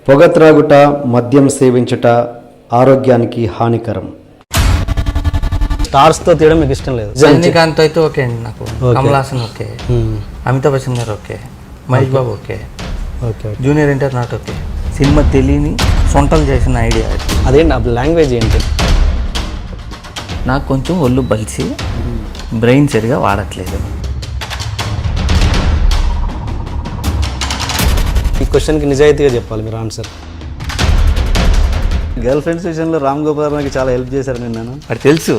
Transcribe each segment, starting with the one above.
పొగ త్రాగుట, మద్యం సేవించుట ఆరోగ్యానికి హానికరం. స్టార్స్తో తీయడం మీకు ఇష్టం లేదు? రజనీకాంత్ అయితే ఓకే అండి నాకు, కమల్ హాసన్ ఓకే, అమితాబ్ బచ్చన్ గారు okay, Mahesh Babu okay, junior NTR not okay. Cinema తెలియని సొంటలు చేసిన ఐడియా అదేంటి ఆ లాంగ్వేజ్ ఏంటి? నాకు కొంచెం ఒళ్ళు బలిసి బ్రెయిన్ సరిగా వాడట్లేదు. ఈ క్వశ్చన్కి నిజాయితీగా చెప్పాలి మీరు ఆన్సర్. గర్ల్ ఫ్రెండ్స్ విషయంలో రామ్ గోపాల్ నాకు చాలా హెల్ప్ చేశారు నేను. అది తెలుసు,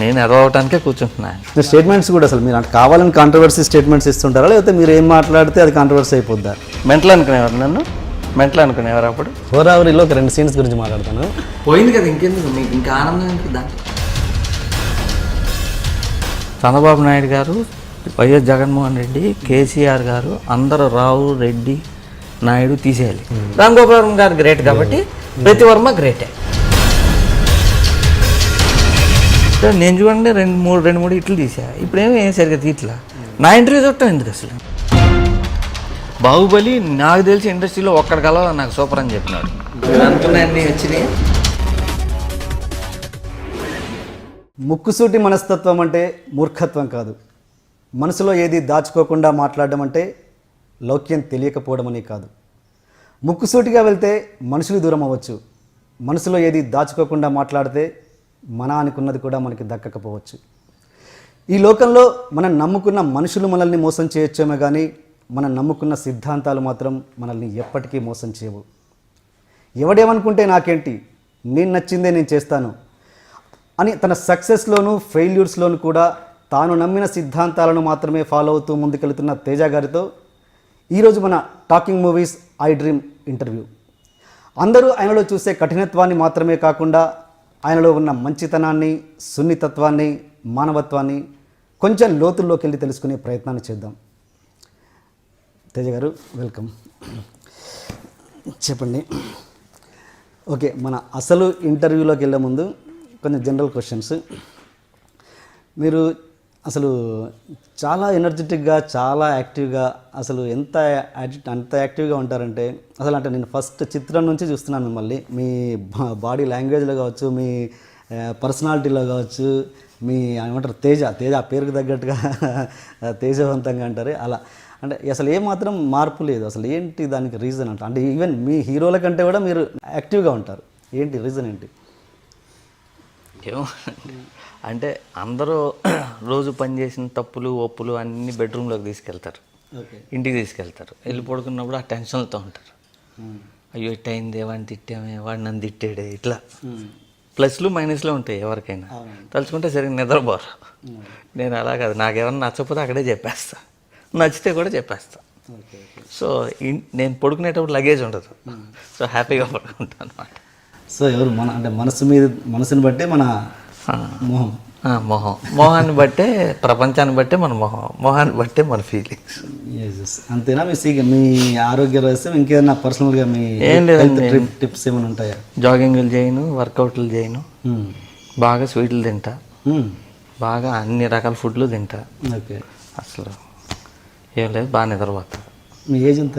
నేను ఎదవటానికే కూర్చుంటున్నా. స్టేట్మెంట్స్ కూడా అసలు మీరు కావాలని కాంట్రవర్సీ స్టేట్మెంట్స్ ఇస్తుంటారా, లేకపోతే మీరు ఏం మాట్లాడితే అది కాంట్రవర్సీ అయిపోద్దా? మెంటల్ అనుకునేవారు నన్ను, మెంటల్ అనుకునేవారు. అప్పుడు హోరావరిలో ఒక 2 సీన్స్ గురించి మాట్లాడతాను. పోయింది కదా, ఇంకెందుకు మీకు ఇంకా ఆనందం ఎందుకు దాంట్లో? చంద్రబాబు నాయుడు గారు, వైఎస్ జగన్మోహన్ రెడ్డి, కేసీఆర్ గారు అందరూ రావు, రెడ్డి, నాయుడు తీసేయాలి. రామ్ గోపాల్ గారు గ్రేట్ కాబట్టి ప్రతి వర్మ గ్రేటే. నేను చూడండి 2-3 ఇట్లు తీసా, ఇప్పుడేమీ సరిగ్గా తీట్లా. నా ఇంటర్వ్యూ చూడటం ఎందుకు అసలు? బాహుబలి నాకు తెలిసి ఇండస్ట్రీలో ఒక్కడి కల నాకు సూపర్ అని చెప్పినాడు. అనుకున్నాన్ని వచ్చినాయి. ముక్కుసూటి మనస్తత్వం అంటే మూర్ఖత్వం కాదు. మనసులో ఏది దాచుకోకుండా మాట్లాడడం అంటే లౌక్యం తెలియకపోవడం అని కాదు. ముక్కుసూటిగా వెళ్తే మనుషులు దూరం అవ్వచ్చు. మనసులో ఏది దాచుకోకుండా మాట్లాడితే మన అనుకున్నది కూడా మనకి దక్కకపోవచ్చు. ఈ లోకంలో మనం నమ్ముకున్న మనుషులు మనల్ని మోసం చేయొచ్చేమో కానీ మనం నమ్ముకున్న సిద్ధాంతాలు మాత్రం మనల్ని ఎప్పటికీ మోసం చేయవు. ఎవడేమనుకుంటే నాకేంటి, నేను నచ్చిందే నేను చేస్తాను అని తన సక్సెస్లోను ఫెయిల్యూర్స్లోను కూడా తాను నమ్మిన సిద్ధాంతాలను మాత్రమే ఫాలో అవుతూ ముందుకెళ్తున్న తేజ గారితో ఈరోజు మన talking movies I dream interview. అందరూ ఆయనలో చూసే కఠినత్వాన్ని మాత్రమే కాకుండా ఆయనలో ఉన్న మంచితనాన్ని, సున్నితత్వాన్ని, మానవత్వాన్ని కొంచెం లోతుల్లోకి వెళ్ళి తెలుసుకునే ప్రయత్నాన్ని చేద్దాం. తేజ గారు వెల్కమ్. చెప్పండి. ఓకే, మన అసలు ఇంటర్వ్యూలోకి వెళ్ళే ముందు కొంచెం జనరల్ క్వశ్చన్స్. మీరు అసలు చాలా ఎనర్జెటిక్గా, చాలా యాక్టివ్గా, అసలు అంత యాక్టివ్గా ఉంటారంటే అసలు అంటే నేను ఫస్ట్ చిత్రం నుంచి చూస్తున్నాను మిమ్మల్ని. మీ బాడీ లాంగ్వేజ్లో కావచ్చు, మీ పర్సనాలిటీలో కావచ్చు, మీ ఏమంటారు తేజ పేరుకు తగ్గట్టుగా తేజవంతంగా అంటారు. అలా అంటే అసలు ఏమాత్రం మార్పు లేదు. అసలు ఏంటి దానికి రీజన్ అంటే ఈవెన్ మీ హీరోల కంటే కూడా మీరు యాక్టివ్గా ఉంటారు. ఏంటి రీజన్ ఏంటి? ఏమో అంటే అందరూ రోజు పనిచేసిన తప్పులు, ఒప్పులు అన్నీ బెడ్రూమ్లోకి తీసుకెళ్తారు, ఇంటికి తీసుకెళ్తారు. వెళ్ళి పడుకున్నప్పుడు ఆ టెన్షన్లతో ఉంటారు. అయ్యో ఇట్ అయింది, వాడిని తిట్టామే, వాడు నన్ను తిట్టాడే, ఇట్లా ప్లస్లు మైనస్లు ఉంటాయి ఎవరికైనా. తలుచుకుంటే సరిగ్గా నిద్రపోరు. నేను అలా కాదు, నాకేమన్నా నచ్చకపోతే అక్కడే చెప్పేస్తా, నచ్చితే కూడా చెప్పేస్తా. సో నేను పడుకునేటప్పుడు లగేజ్ ఉండదు, సో హ్యాపీగా పడుకుంటాను అనమాట. సో ఎవరు మన అంటే మనసుని బట్టే మన మొహాన్ని బట్టే ప్రపంచాన్ని బట్టే మన మొహాన్ని బట్టే మన ఫీలింగ్స్. అంతేనా? మీ ఆరోగ్య రహస్యం ఇంకేదైనా పర్సనల్గా మీ ఏం లేదండి, టిప్స్ ఏమైనా ఉంటాయా? జాగింగ్లు చేయను, వర్కౌట్లు చేయను, బాగా స్వీట్లు తింటా, బాగా అన్ని రకాల ఫుడ్లు తింటా. ఓకే, అసలు ఏం లేదు, బాగా నిద్రపోతా. మీ ఏజ్ ఎంత?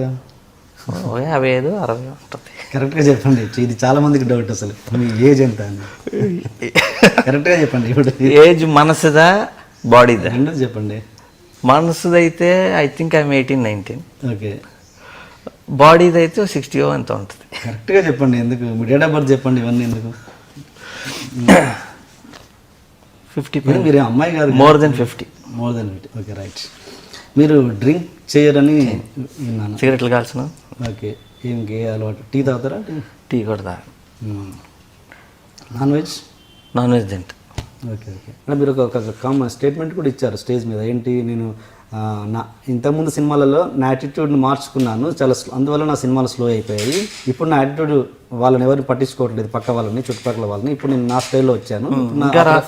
55, 60 ఉంటుంది. కరెక్ట్గా చెప్పండి, ఇది చాలా మందికి డౌట్ అసలు మీ ఏజ్ ఎంత అని. కరెక్ట్గా చెప్పండి. ఇప్పుడు ఏజ్ మనసుదా బాడీదా? రెండో చెప్పండి. మనసుదైతే ఐ థింక్ ఐఎమ్ 18-19. ఓకే. బాడీది అయితే 60 ఎంత ఉంటుంది. కరెక్ట్గా చెప్పండి. ఎందుకు మీ డేట్ ఆఫ్ బర్త్ చెప్పండి, ఇవన్నీ ఎందుకు? 50. మీరు అమ్మాయి కాదు, మోర్ దెన్ 50. Okay, right. మీరు డ్రింక్ చేయరని విన్నాను. సిగరెట్లు కాల్సిన. ఓకే, ఏంటి అలవాటు? టీ తాగుతారా? టీ కూడా తాగు. నాన్ వెజ్ తింటా. ఓకే. అంటే మీరు ఒక కామన్ స్టేట్మెంట్ కూడా ఇచ్చారు స్టేజ్ మీద. ఏంటి, నేను ఇంతకుముందు సినిమాలలో నా యాటిట్యూడ్ని మార్చుకున్నాను, అందువల్ల నా సినిమాలు స్లో అయిపోయాయి. ఇప్పుడు నా యాటిట్యూడ్ వాళ్ళని ఎవరిని పట్టించుకోవట్లేదు, పక్క వాళ్ళని, చుట్టుపక్కల వాళ్ళని. ఇప్పుడు నేను నా స్టైల్లో వచ్చాను,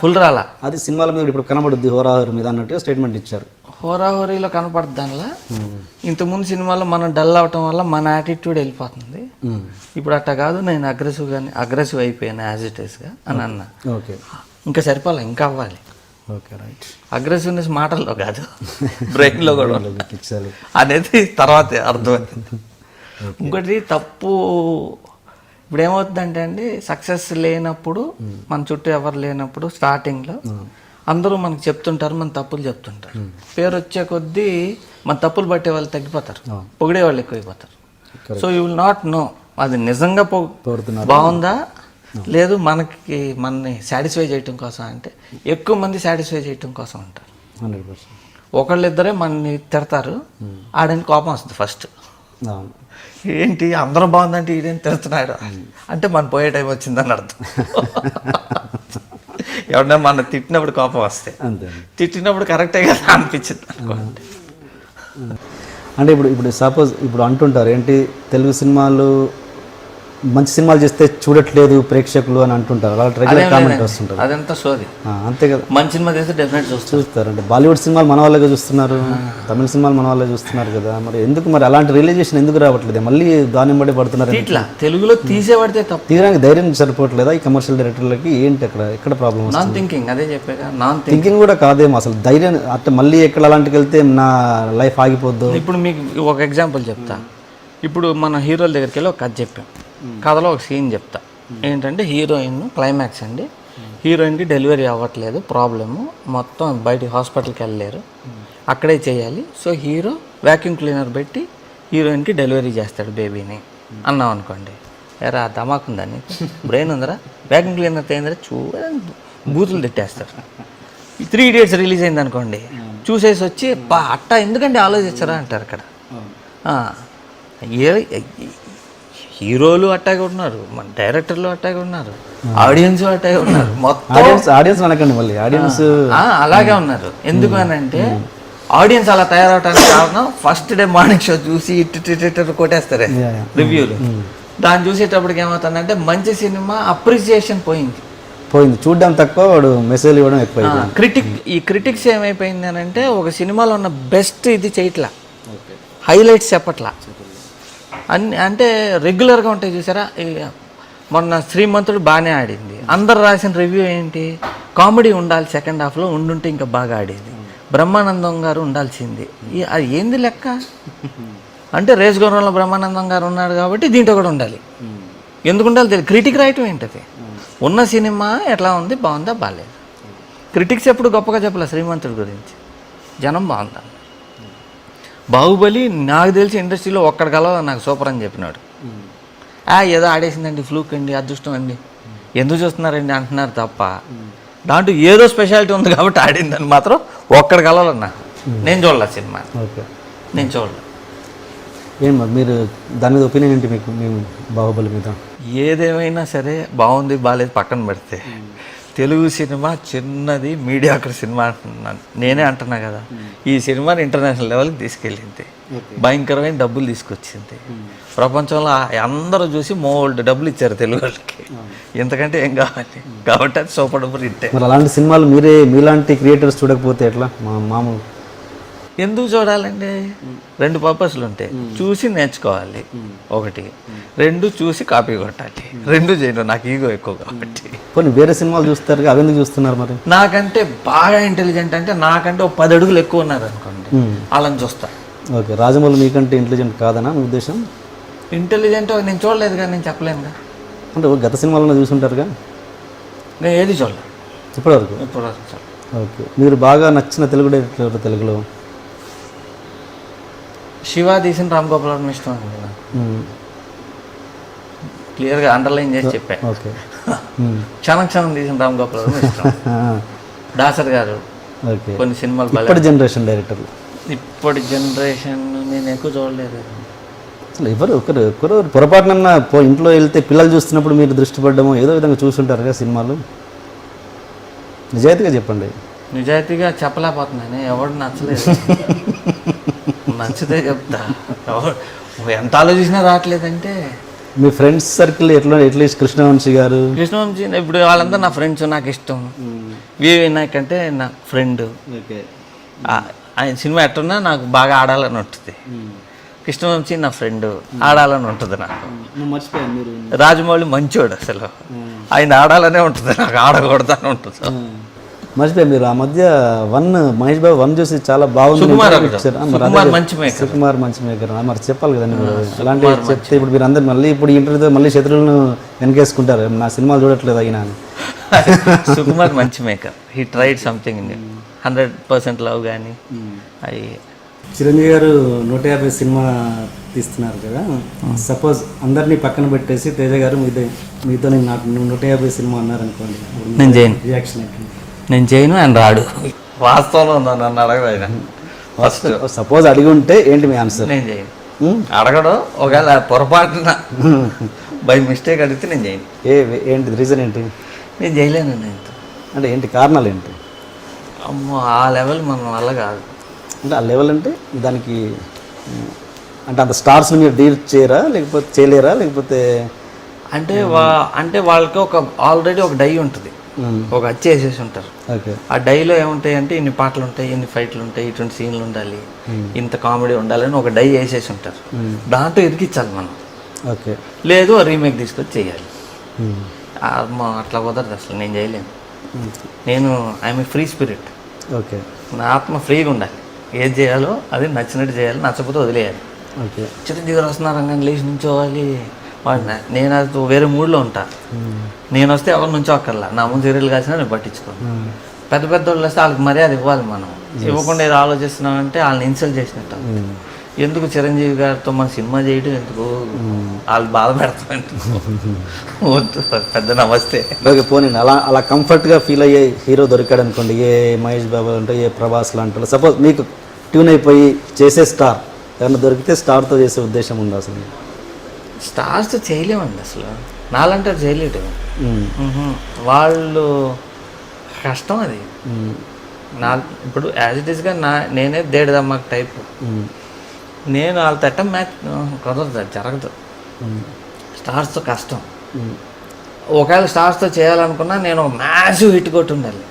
ఫుల్ రాలా. అది సినిమాల మీద ఇప్పుడు కనబడుద్ది హోరాహోరి మీద అన్నట్టుగా స్టేట్మెంట్ ఇచ్చారు. హోరాహోరీలో కనపడుతుంది దానిలో. ఇంతకుముందు సినిమాలో మనం డల్ అవటం వల్ల మన యాటిట్యూడ్ వెళ్ళిపోతుంది. ఇప్పుడు అట్టా కాదు, నేను అగ్రెసివ్ అయిపోయాను యాజ్ ఇట్ ఈస్గా అని అన్నా. ఓకే, ఇంకా సరిపోలే, ఇంకా అవ్వాలి. Okay, right. అగ్రెసివ్నెస్ మాటల్లో కాదు, బ్రెయిన్లో కూడా ఇచ్చారు అనేది తర్వాత అర్థమవుతుంది. ఇంకోటి తప్పు ఇప్పుడు ఏమవుతుందంటే అండి, సక్సెస్ లేనప్పుడు మన చుట్టూ ఎవరు లేనప్పుడు స్టార్టింగ్లో అందరూ మనకు చెప్తుంటారు, మన తప్పులు చెప్తుంటారు. పేరు వచ్చే కొద్దీ మన తప్పులు పట్టే వాళ్ళు తగ్గిపోతారు, పొగిడే వాళ్ళు ఎక్కువైపోతారు. So you will not know అది నిజంగా బాగుందా లేదు, మనల్ని సాటిస్ఫై చేయటం కోసం అంటే ఎక్కువ మంది సాటిస్ఫై చేయటం కోసం ఉంటారు. 100%. ఒకళ్ళిద్దరే మనని తిడతారు, ఆడని కోపం వస్తుంది ఫస్ట్. ఏంటి అందరూ బాగుందంటే ఈడేం తిడుతున్నాడు అంటే మన పోయే టైం వచ్చిందని అర్థం. ఎవరన్నా మన తిట్టినప్పుడు కోపం వస్తే, తిట్టినప్పుడు కరెక్టే కదా అనిపించింది అనుకోండి. అంటే ఇప్పుడు సపోజ్ ఇప్పుడు అంటుంటారు ఏంటి, తెలుగు సినిమాలు మంచి సినిమాలు చేస్తే చూడట్లేదు ప్రేక్షకులు అని అంటుంటారు, అలా రెగ్యులర్ కామెంట్ వస్తుంటారు. అదంతా సోది. అంతే కదా, మంచి సినిమా చేస్తే డెఫినెట్ చూస్తారు. అంటే బాలీవుడ్ సినిమాలు మన వాళ్ళగా చూస్తున్నారు, తమిళ సినిమాలు మన వాళ్ళే చూస్తున్నారు కదా, మరి ఎందుకు మరి అలాంటి రియలైజేషన్ ఎందుకు రావట్లేదు? మళ్ళీ దాని బట్టి పడుతున్నారు. ఇట్లా తెలుగులో తీసేవాడితే తప్పు, తీయడానికి ధైర్యం సరిపోవట్లేదా ఈ కమర్షియల్ డైరెక్టర్లకి? ఏంటి ఎక్కడ ప్రాబ్లమ్? Non thinking. అదే చెప్పాక నాన్ థింకింగ్ కూడా కాదేమో అసలు. ధైర్యం అంటే మళ్ళీ ఎక్కడ అలాంటికి వెళ్తే నా లైఫ్ ఆగిపోద్దు. ఇప్పుడు మీకు ఒక ఎగ్జాంపుల్ చెప్తా. ఇప్పుడు మన హీరోల దగ్గరికి వెళ్ళి ఒక కథ చెప్పాం, కథలో ఒక సీన్ చెప్తా. ఏంటంటే హీరోయిన్ క్లైమాక్స్ అండి, హీరోయిన్కి డెలివరీ అవ్వట్లేదు, ప్రాబ్లము, మొత్తం బయటికి హాస్పిటల్కి వెళ్ళలేరు, అక్కడే చేయాలి. సో హీరో వ్యాక్యూమ్ క్లీనర్ పెట్టి హీరోయిన్కి డెలివరీ చేస్తాడు బేబీని అన్నాం అనుకోండి. ఎరా ధమాకుందా నీకు, బ్రెయిన్ ఉందరా, వ్యాక్యూమ్ క్లీనర్ తేందరా చూడండి బూతులు తిట్టేస్తారు. 3 Idiots రిలీజ్ అయింది అనుకోండి, చూసేసి వచ్చి అట్టా ఎందుకంటే ఆలోచించరా అంటారు అక్కడ. హీరోలు అట్టాగే ఉన్నారు, మన డైరెక్టర్లు అట్టాగే ఉన్నారు, ఆడియన్స్ అట్టాగే ఉన్నారు, మొత్తం ఆడియన్స్ అనకండి మళ్ళీ ఆడియన్స్ అలాగే ఉన్నారు. ఎందుకు అని అంటే ఆడియన్స్ అలా తయారవడానికి కారణం ఫస్ట్ డే మార్నింగ్ షో చూసి ఇటు కొట్టేస్తారే రివ్యూలు. దాన్ని చూసేటప్పటికి ఏమవుతుందంటే మంచి సినిమా అప్రిసియేషన్ పోయింది, చూడడం తక్కువ, వాడు మెసేజ్ ఇవ్వడం ఎక్కువ. ఈ క్రిటిక్స్ ఏమైపోయింది అని అంటే ఒక సినిమాలో ఉన్న బెస్ట్ ఇది చేయట్లా, హైలైట్స్ చెప్పట్లా అన్ని. అంటే రెగ్యులర్గా ఉంటాయి చూసారా, మొన్న శ్రీమంతుడు బాగానే ఆడింది, అందరు రాసిన రివ్యూ ఏంటి, కామెడీ ఉండాలి సెకండ్ హాఫ్లో, ఉండుంటే ఇంకా బాగా ఆడేది, బ్రహ్మానందం గారు ఉండాల్సింది. అది ఏంది లెక్క అంటే రేస్ గౌరవంలో బ్రహ్మానందం గారు ఉన్నాడు కాబట్టి దీంట్లో కూడా ఉండాలి. ఎందుకు ఉండాలి తెలియదు. క్రిటిక్ రాయటం ఏంటది, ఉన్న సినిమా ఎట్లా ఉంది, బాగుందా బాగాలేదు. క్రిటిక్స్ ఎప్పుడు గొప్పగా చెప్పలే శ్రీమంతుడి గురించి, జనం బాగుందా. బాహుబలి నాకు తెలిసి ఇండస్ట్రీలో ఒక్కడ కలవ నాకు సూపర్ అని చెప్పినాడు. ఏదో ఆడేసిందండి, ఫ్లూక్ అండి, అదృష్టం అండి, ఎందుకు చూస్తున్నారండి అంటున్నారు తప్ప దాంట్లో ఏదో స్పెషాలిటీ ఉంది కాబట్టి ఆడిందని మాత్రం ఒక్కడ కలవాలన్నా. నేను చూడలే సినిమా, నేను చూడలే. ఏం మీరు దాని మీద ఒపీనియన్ ఏంటి మీకు, మేము బాహుబలి మీద? ఏదేమైనా సరే బాగుంది బాగాలేదు పక్కన పెడితే, తెలుగు సినిమా చిన్నది మీడియాకర్ సినిమా అంటున్నాను నేనే అంటున్నా కదా. ఈ సినిమాని ఇంటర్నేషనల్ లెవెల్కి తీసుకెళ్ళింది, భయంకరమైన డబ్బులు తీసుకొచ్చింది, ప్రపంచంలో అందరూ చూసి మోల్డ్ డబ్బులు ఇచ్చారు తెలుగు వాళ్ళకి, ఇంతకంటే ఏం కావాలి. కాబట్టి అది సూపర్ డబ్బులు ఇట్టే. మరి అలాంటి సినిమాలు మీలాంటి క్రియేటర్స్ చూడకపోతే ఎట్లా? మామూలు ఎందుకు చూడాలండి? 2 పర్పస్లు ఉంటాయి. చూసి నేర్చుకోవాలి ఒకటి, 2 చూసి కాపీ కొట్టాలి. 2 చేయను, నాకు ఈగో ఎక్కువ కాబట్టి. కొన్ని వేరే సినిమాలు చూస్తారు, అవి ఎందుకు చూస్తున్నారు మరి? నాకంటే బాగా ఇంటెలిజెంట్ అంటే నాకంటే ఒక 10 అడుగులు ఎక్కువ ఉన్నారు అనుకోండి, వాళ్ళని చూస్తా. ఓకే, రాజమౌళి మీకంటే ఇంటెలిజెంట్ కాదనా మీ ఉద్దేశం? ఇంటెలిజెంట్ నేను చూడలేదు కానీ నేను చెప్పలేనుగా. అంటే గత సినిమాలను చూసుంటారుగా? నేను ఏది చూడలేదు ఇప్పటివరకు. ఓకే, మీరు బాగా నచ్చిన తెలుగు డైరెక్టర్ తెలుగులో? శివ తీసిన రామ్ గోపాల్ వర్మ ఇష్టం అండి నాకు, క్లియర్గా అండర్లైన్ చేసి చెప్పా. ఓకే, క్షణం తీసిన రామ్ గోపాల్ వర్మ ఇష్టం. దాసర్ గారు కొన్ని సినిమాలు. ఇప్పటి జనరేషన్ డైరెక్టర్లు, ఇప్పటి జనరేషన్ నేను ఎక్కువ చూడలేదు అసలు. ఒకరు పొరపాటున ఇంట్లో వెళ్తే పిల్లలు చూస్తున్నప్పుడు మీరు దృష్టి పడ్డమో ఏదో విధంగా చూస్తుంటారు కదా సినిమాలు. నిజాయితీగా చెప్పండి. నిజాయితీగా చెప్పలేకపోతున్నాను, ఎవడు నచ్చలేదు. నచ్చితే చెప్తా, ఎంత ఆలోచించినా రావట్లేదంటే. మీ ఫ్రెండ్స్ సర్కిల్ ఎట్లీస్ట్ కృష్ణవంశీ గారు? కృష్ణవంశీ ఇప్పుడు వాళ్ళంతా నా ఫ్రెండ్స్, నాకు ఇష్టం. వినాయక్ అంటే నా ఫ్రెండ్, ఆయన సినిమా ఎట్టున్నా నాకు బాగా ఆడాలని ఉంటుంది. కృష్ణవంశీ నా ఫ్రెండ్, ఆడాలని ఉంటుంది నాకు. రాజమౌళి మంచోడు అసలు, ఆయన ఆడాలనే ఉంటుంది, నాకు ఆడకూడదని ఉంటుంది. మర్చిపోయి మీరు ఆ మధ్య మహేష్ బాబు 1 చూసి చాలా బాగుంది సుకుమార్ interview ఒకడు. ఇచ్చారు. మరి సుకుమార్ అదే మంచి maker. సుకుమార్ మంచి మేకర్ మరి చెప్పాలి కదండి మీరు అలాంటి చెప్తే ఇప్పుడు మీరు అందరు మళ్ళీ ఇప్పుడు ఇంటర్వ్యూతో మళ్ళీ శత్రువులను వెనకేసుకుంటారు నా సినిమాలు చూడట్లేదు అయినా అని. సుకుమార్ మంచి maker, he tried something in 100% love కానీ అవి. చిరంజీవి గారు 150 సినిమా తీస్తున్నారు కదా, సపోజ్ అందరినీ పక్కన పెట్టేసి తేజ గారు మీతో నాకు 150 సినిమా అన్నారు అనుకోండి, నేను చేయను, రియాక్షన్ ఏంటి? నేను చేయను, ఆయన రాడు. వాస్తవంలో ఉందా నన్ను అడగదు ఆయన. ఫస్ట్ సపోజ్ అడిగి ఉంటే ఏంటి మీ ఆన్సర్? నేను చేయను. అడగడం ఒకవేళ పొరపాటున బై మిస్టేక్ అడిగితే నేను చేయను. ఏంటి రీజన్ ఏంటి? నేను చేయలేను. నేను అంటే ఏంటి కారణాలు ఏంటి? అమ్మో ఆ లెవెల్ మన వల్ల కాదు. అంటే ఆ లెవెల్ అంటే దానికి అంటే అంత స్టార్స్ని మీరు డీల్ చేయరా లేకపోతే చేయలేరా లేకపోతే అంటే అంటే వాళ్ళకి ఆల్రెడీ ఒక డై ఉంటుంది, ఒక అచ్చి వేసేసి ఉంటారు. ఓకే. ఆ డైలో ఏముంటాయి అంటే ఇన్ని పాటలు ఉంటాయి, ఇన్ని ఫైట్లు ఉంటాయి, ఇటువంటి సీన్లు ఉండాలి, ఇంత కామెడీ ఉండాలని ఒక డై వేసేసి ఉంటారు. దాంట్లో ఇరికించాలి మనం. ఓకే. లేదు రీమేక్ తీసుకొచ్చి చేయాలి. అట్లా కుదరదు అసలు, నేను చేయలేను. నేను I'm a free spirit. Okay. నా ఆత్మ ఫ్రీగా ఉండాలి, ఏది చేయాలో అది నచ్చినట్టు చేయాలి, నచ్చకపోతే వదిలేయాలి. ఓకే. చిరంజీవి గారు వస్తున్నారు రంగం లేచి నుంచోవాలి, నేను అది వేరే మూడ్లో ఉంటా. నేను వస్తే ఎవరి నుంచో అక్కర్లా, నా ముందు సీరియల్ కాసినా నేను పట్టించుకోను. పెద్ద పెద్ద వాళ్ళు వస్తే వాళ్ళకి మర్యాద ఇవ్వాలి. మనం ఇవ్వకుండా ఏదో ఆలోచిస్తున్నామంటే వాళ్ళని ఇన్సల్ట్ చేసినట్టు. ఎందుకు చిరంజీవి గారితో మన సినిమా చేయడం ఎందుకు, వాళ్ళు బాధ పెడతామంటే వద్దు, పెద్ద నమస్తే. ఓకే పోనీ అలా కంఫర్ట్గా ఫీల్ అయ్యే హీరో దొరికాడు అనుకోండి, ఏ మహేష్ బాబు అంటే ఏ ప్రభాస్ లాంటి, సపోజ్ మీకు ట్యూన్ అయిపోయి చేసే స్టార్ ఏమన్నా దొరికితే స్టార్తో చేసే ఉద్దేశం ఉందా అసలు? స్టార్స్ చేయలేమండి అసలు, నాలంటే చేయలేడు. వాళ్ళు కష్టం అది. ఇప్పుడు యాజ్ ఇట్ ఈస్గా నేనే దేడదమ్మకి టైప్. నేను వాళ్ళ తట్ట మ్యాచ్ కుదరదు, జరగదు. స్టార్స్తో కష్టం. ఒకవేళ స్టార్స్తో చేయాలనుకున్నా నేను ఒక మ్యాసివ్ హిట్ కొట్టి ఉండాలి.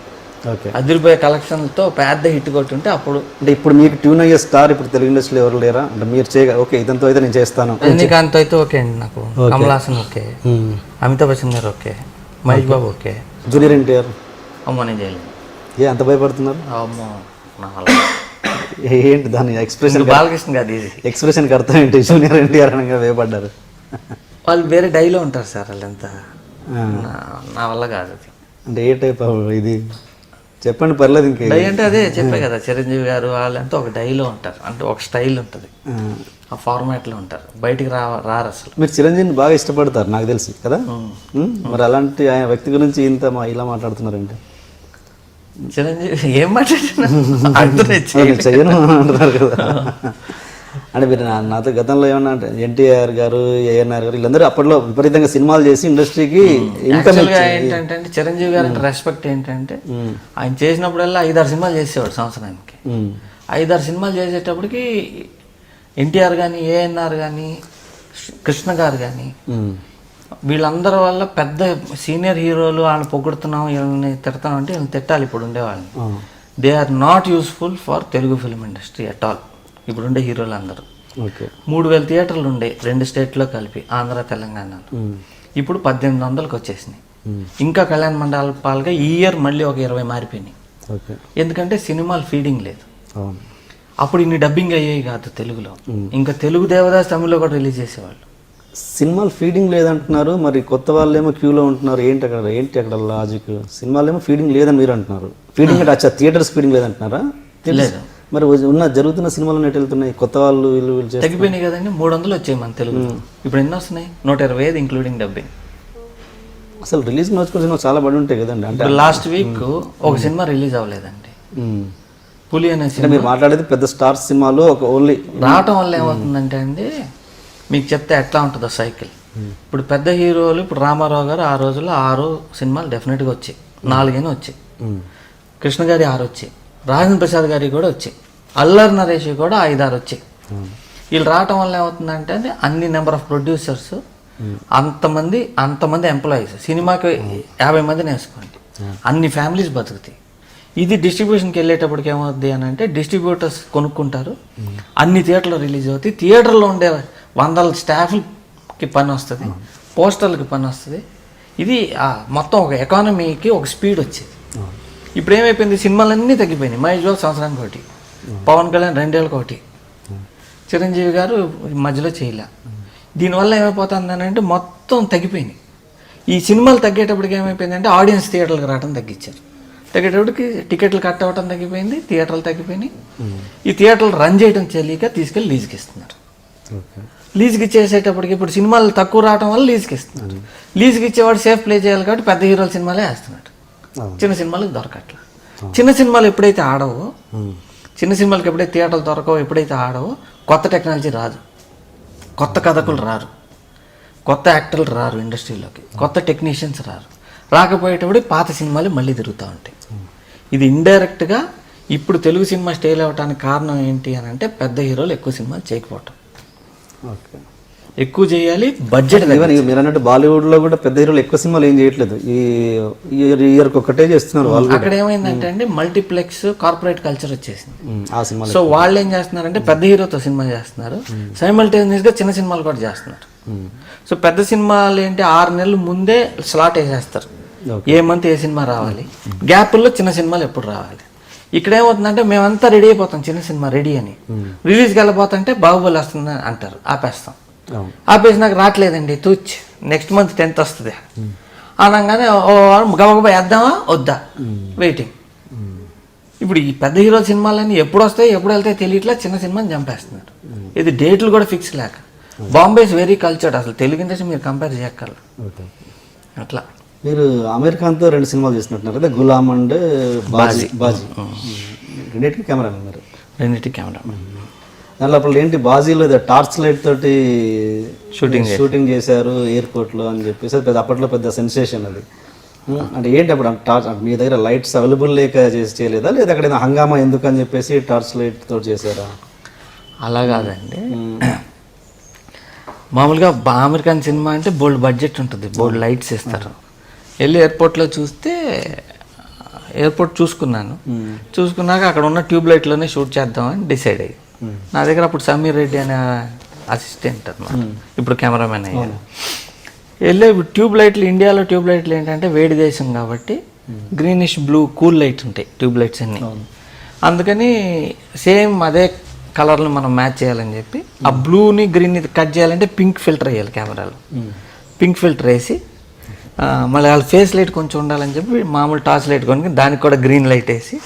ఓకే. అదిరిపోయే కలెక్షన్లతో పెద్ద హిట్ కొట్టి ఉంటే అప్పుడు. అంటే ఇప్పుడు మీకు ట్యూన్ అయ్యే స్టార్ ఇప్పుడు తెలుగు ఇండస్ట్రీలో ఎవరు లేరా? అంటే మీరు ఓకే ఇదంతా అయితే నేను చేస్తాను. రజనీకాంత్ అయితే ఓకే అండి నాకు, కమల్ హాసన్ ఓకే, అమితాబ్ బచ్చన్ గారు okay, Mahesh Babu okay. Junior NTR అమ్మో నేను చేయలేదు. అంత భయపడుతున్నారు? అమ్మో నా వల్ల. ఏంటి దాని ఎక్స్ప్రెషన్? బాలకృష్ణ గారు ఈజీ. ఎక్స్ప్రెషన్కి అర్థం ఏంటి? జూనియర్ ఎన్టీఆర్ అనగా భయపడ్డారు. వాళ్ళు వేరే డైలో ఉంటారు సార్, వాళ్ళంతా నా వల్ల కాదు అది. అంటే ఏ టైప్ ఇది చెప్పండి, పర్లేదు. ఇంకే డై అంటే అదే చెప్పే కదా, చిరంజీవి గారు వాళ్ళంతా ఒక డైలో ఉంటారు, అంటే ఒక స్టైల్ ఉంటుంది, ఆ ఫార్మాట్లో ఉంటారు, బయటికి రారు అసలు. మీరు చిరంజీవిని బాగా ఇష్టపడతారు నాకు తెలిసి కదా. మరి అలాంటి ఆయన వ్యక్తి గురించి ఇలా మాట్లాడుతున్నారంటే చిరంజీవి ఏం మాట్లాడుతున్నారు చెయ్యను అంటున్నారు కదా. అంటే మీరు నాతో గతంలో ఏమన్నా అంటే ఎన్టీఆర్ గారు, ఏఎన్ఆర్ గారు వీళ్ళందరూ అప్పట్లో విపరీతంగా సినిమాలు చేసి ఇండస్ట్రీకి ఇన్కమ్ ఏంటంటే చిరంజీవి గారి రెస్పెక్ట్ ఏంటంటే ఆయన చేసినప్పుడల్లా 5-6 సినిమాలు చేసేవాడు సంవత్సరానికి. 5-6 సినిమాలు చేసేటప్పటికి ఎన్టీఆర్ కానీ, ఏఎన్ఆర్ కానీ, కృష్ణ గారు కానీ వీళ్ళందరి వల్ల పెద్ద సీనియర్ హీరోలు వాళ్ళని పొగుడుతున్నాం, వీళ్ళని తిడతాం అంటే వీళ్ళని తిట్టాలి. ఇప్పుడు ఉండేవాళ్ళని they are not useful for Telugu film industry at all. ఇప్పుడు ఉండే హీరోలు అందరూ 3000 థియేటర్లు ఉండే 2 స్టేట్లో కలిపి, ఆంధ్ర తెలంగాణలో. ఇప్పుడు 1800కి వచ్చేసినాయి. ఇంకా కళ్యాణ మండపాలుగా ఈ ఇయర్ మళ్ళీ ఒక 20 మారిపోయినాయి. ఎందుకంటే సినిమాలు ఫీడింగ్ లేదు. అప్పుడు ఇన్ని డబ్బింగ్ అయ్యాయి కాదు తెలుగులో, ఇంకా తెలుగు దేవదాస్ తమిళ్లో కూడా రిలీజ్ చేసేవాళ్ళు. సినిమాలు ఫీడింగ్ లేదంటున్నారు, మరి కొత్త వాళ్ళు ఏమో క్యూలో ఉంటున్నారు. ఏంటి అక్కడ లాజిక్? సినిమాలు ఏమో ఫీడింగ్ లేదని మీరు అంటున్నారు. ఫీడింగ్ అంటే అచ్చా థియేటర్స్ ఫీడింగ్ లేదంటున్నారా? లేదు. మరి జరుగుతున్న సినిమాలు ఎటు వెళ్తున్నాయి? కొత్త వాళ్ళు వీళ్ళు తగ్గిపోయినాయి కదండి. 300 వచ్చాయి మన తెలుగు. ఇప్పుడు ఎన్ని వస్తున్నాయి? 125 ఇంక్లూడింగ్ డబ్బింగ్. అసలు రిలీజ్ నోచుకున్న సినిమా చాలా పడి ఉంటాయి కదండి. అంటే లాస్ట్ వీక్ ఒక సినిమా రిలీజ్ అవ్వలేదండి, పులి అనే సినిమా. మీరు మాట్లాడేది పెద్ద స్టార్ సినిమాలు ఒక ఓన్లీ రావటం వల్ల ఏమవుతుందంటే అండి, మీకు చెప్తే ఎట్లా ఉంటుందో సైకిల్. ఇప్పుడు పెద్ద హీరోలు, ఇప్పుడు రామారావు గారు ఆ రోజుల్లో 6 సినిమాలు డెఫినెట్గా వచ్చాయి, 4 వచ్చాయి. కృష్ణ గారి 6 వచ్చాయి, రాజేంద్ర ప్రసాద్ గారికి కూడా వచ్చాయి, అల్లరి నరేష్ కూడా 5-6 వచ్చాయి. వీళ్ళు రావటం వల్ల ఏమవుతుందంటే అన్ని నెంబర్ ఆఫ్ ప్రొడ్యూసర్స్, అంతమంది ఎంప్లాయీస్, సినిమాకి 50 మందిని వేసుకోండి, అన్ని ఫ్యామిలీస్ బతుకుతాయి. ఇది డిస్ట్రిబ్యూషన్కి వెళ్ళేటప్పటికి ఏమవుద్ది అని అంటే డిస్ట్రిబ్యూటర్స్ కొనుక్కుంటారు, అన్ని థియేటర్లో రిలీజ్ అవుతాయి, థియేటర్లో ఉండే 100 స్టాఫ్కి పని వస్తుంది, పోస్టర్లకి పని వస్తుంది. ఇది మొత్తం ఒక ఎకానమీకి ఒక స్పీడ్ వచ్చేది. ఇప్పుడు ఏమైపోయింది, సినిమాలన్నీ తగ్గిపోయినాయి. మహేష్ బాబు సంవత్సరానికి ఒకటి, పవన్ కళ్యాణ్ 2 ఏళ్ళకి ఒకటి, చిరంజీవి గారు మధ్యలో చేయలే. దీనివల్ల ఏమైపోతుంది అంటే మొత్తం తగ్గిపోయినాయి. ఈ సినిమాలు తగ్గేటప్పటికి ఏమైపోయిందంటే ఆడియన్స్ థియేటర్లకు రావడం తగ్గించారు. తగ్గేటప్పటికి టికెట్లు కట్ అవ్వడం తగ్గిపోయింది, థియేటర్లు తగ్గిపోయినాయి. ఈ థియేటర్లు రన్ చేయడం తెలియక తీసుకెళ్ళి లీజుకి ఇస్తున్నారు. లీజుకి ఇచ్చేసేటప్పటికి ఇప్పుడు సినిమాలు తక్కువ రావడం వల్ల లీజుకి ఇస్తున్నారు. లీజుకి ఇచ్చేవాడు సేఫ్ ప్లే చేయాలి కాబట్టి పెద్ద హీరోల సినిమాలే వేస్తున్నాడు. చిన్న సినిమాలకు దొరకట్లేదు. చిన్న సినిమాలు ఎప్పుడైతే ఆడవో, చిన్న సినిమాలకు ఎప్పుడైతే థియేటర్లు దొరకవో, ఎప్పుడైతే ఆడవో, కొత్త టెక్నాలజీ రాదు, కొత్త కథకులు రారు, కొత్త యాక్టర్లు రారు ఇండస్ట్రీలోకి, కొత్త టెక్నీషియన్స్ రారు. రాకపోయేటప్పుడు పాత సినిమాలు మళ్ళీ తిరుగుతూ ఉంటాయి. ఇది ఇండైరెక్ట్గా ఇప్పుడు తెలుగు సినిమా స్టేల్ అవ్వడానికి కారణం ఏంటి అని అంటే పెద్ద హీరోలు ఎక్కువ సినిమాలు చేయకపోవటం. ఎక్కువ చేయాలి, బడ్జెట్. మీరు అన్నట్టు బాలీవుడ్లో కూడా పెద్ద హీరోలు ఎక్కువ సినిమాలు ఏం చేయట్లేదు, ఈ ఇయర్కి ఒక్కటే చేస్తున్నారు వాళ్ళు. అక్కడ ఏమైందంటే అండి మల్టీప్లెక్స్ కార్పొరేట్ కల్చర్ వచ్చేసింది ఆ సినిమా. సో వాళ్ళు ఏం చేస్తున్నారంటే పెద్ద హీరోతో సినిమా చేస్తున్నారు, సైమల్టేనియస్గా చిన్న సినిమాలు కూడా చేస్తున్నారు. సో పెద్ద సినిమాలు ఏంటి 6 నెలలు ముందే స్లాట్ వేసేస్తారు, ఏ మంత్ ఏ సినిమా రావాలి, గ్యాప్ల్లో చిన్న సినిమాలు ఎప్పుడు రావాలి. ఇక్కడ ఏమవుతుందంటే మేమంతా రెడీ అయిపోతాం, చిన్న సినిమా రెడీ అని, రిలీజ్కి వెళ్ళిపోతుంటే బాహుబలి వస్తుంది అంటారు, ఆపేస్తాం. ఆపేసి నాకు రావట్లేదండి తూచ్, నెక్స్ట్ మంత్ 10th వస్తుంది అనగానే గబగబా వేద్దామా వద్దా, వెయిటింగ్. ఇప్పుడు ఈ పెద్ద హీరో సినిమాలన్నీ ఎప్పుడు వస్తాయి ఎప్పుడు వెళ్తాయి తెలియట్లా, చిన్న సినిమాని చంపేస్తున్నారు. ఇది డేట్లు కూడా ఫిక్స్ లేక. బాంబే ఇస్ వెరీ కల్చర్డ్, అసలు తెలుగు ఇండస్ట్రీ మీరు కంపేర్ చేయక్కర్లా. అట్లా మీరు అమీర్ ఖాన్తో 2 సినిమాలు చేసినట్టున్నారు కదా, గులాం అండ్ బాజీ. రెండింటికి కెమెరామెన్ మీరు? రెండింటికి కెమెరామెన్. దాంట్లో అప్పుడు ఏంటి, బాజీలో టార్చ్ లైట్ తోటి షూటింగ్ చేశారు ఎయిర్పోర్ట్లో అని చెప్పేసి, అది అప్పట్లో పెద్ద సెన్సేషన్ అది. అంటే ఏంటి అప్పుడు టార్చ్ మీ దగ్గర లైట్స్ అవైలబుల్ లేక చేయలేదా, లేదా అక్కడ హంగామా ఎందుకు అని చెప్పేసి టార్చ్ లైట్ తోటి చేశారా? అలా కాదండి, మామూలుగా అమీర్ ఖాన్ సినిమా అంటే బోల్డ్ బడ్జెట్ ఉంటుంది, బోల్డ్ లైట్స్ ఇస్తారు. వెళ్ళి ఎయిర్పోర్ట్లో చూస్తే ఎయిర్పోర్ట్ చూసుకున్నాక అక్కడ ఉన్న ట్యూబ్ లైట్లోనే షూట్ చేద్దామని డిసైడ్ అయ్యి, నా దగ్గర అప్పుడు సమీర్ రెడ్డి అనే అసిస్టెంట్ అన్నమాట, ఇప్పుడు కెమెరామెన్ అయ్యాను. వెళ్ళే ట్యూబ్ లైట్లు, ఇండియాలో ట్యూబ్ లైట్లు ఏంటంటే వేడి దేశం కాబట్టి గ్రీనిష్ బ్లూ కూల్ లైట్స్ ఉంటాయి ట్యూబ్ లైట్స్ అన్నీ. అందుకని సేమ్ అదే కలర్ని మనం మ్యాచ్ చేయాలని చెప్పి ఆ బ్లూని గ్రీన్ని కట్ చేయాలంటే పింక్ ఫిల్టర్ వేయాలి కెమెరాలో. పింక్ ఫిల్టర్ వేసి మళ్ళీ వాళ్ళ ఫేస్ లైట్ కొంచెం ఉండాలని చెప్పి మామూలు టార్చ్ లైట్ కొనుక్కి దానికి కూడా గ్రీన్ లైట్ వేసి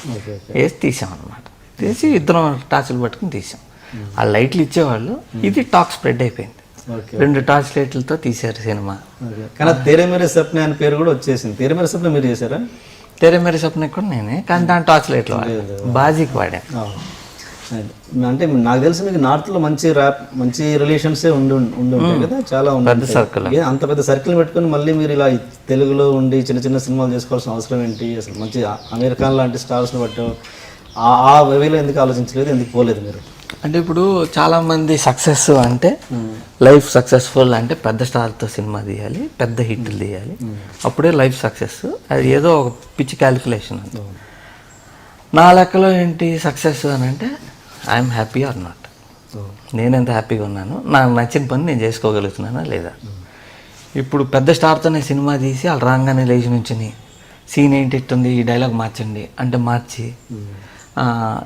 తీసాం అనమాట. తీసి ఇద్దరం టార్చ్లు పట్టుకుని తీసాం. ఆ లైట్లు ఇచ్చేవాళ్ళు, ఇది టాక్ స్ప్రెడ్ అయిపోయింది. 2 టార్చ్ లైట్లతో తీశారు సినిమా. కానీ తేరే మేరే సప్నే అనే పేరు కూడా వచ్చేసింది. తేరే మేరే సప్నే మీరు చేశారా? తేరే మేరే సప్నే కూడా నేనే, కానీ దాని టార్చ్ లైట్లు బాజీకి వాడాను. అంటే నాకు తెలిసి మీకు నార్త్లో మంచి రిలేషన్సే ఉండి ఉంటాయి కదా, చాలా పెద్ద సర్కిల్. అంత పెద్ద సర్కిల్ పెట్టుకుని మళ్ళీ మీరు ఇలా తెలుగులో ఉండి చిన్న చిన్న సినిమాలు చేసుకోవాల్సిన అవసరం ఏంటి? అసలు మంచి అమీర్ ఖాన్ లాంటి స్టార్స్ని బట్టి ఆ వేలో ఎందుకు ఆలోచించలేదు, ఎందుకు పోలేదు మీరు? అంటే ఇప్పుడు చాలామంది సక్సెస్ అంటే లైఫ్ సక్సెస్ఫుల్ అంటే పెద్ద స్టార్తో సినిమా తీయాలి, పెద్ద హిట్లు తీయాలి, అప్పుడే లైఫ్ సక్సెస్. అది ఏదో ఒక పిచ్చి క్యాలిక్యులేషన్. అంత నా లెక్కలో ఏంటి సక్సెస్ అని అంటే ఐఎమ్ హ్యాపీ ఆర్ నాట్, నేను ఎంత హ్యాపీగా ఉన్నాను, నాకు నచ్చిన పని నేను చేసుకోగలుగుతున్నానా లేదా. ఇప్పుడు పెద్ద స్టార్తోనే సినిమా తీసి వాళ్ళు రాగానే లేచి నుంచుని సీన్ ఏంటి ఇట్టుంది, ఈ డైలాగ్ మార్చండి అంటే మార్చి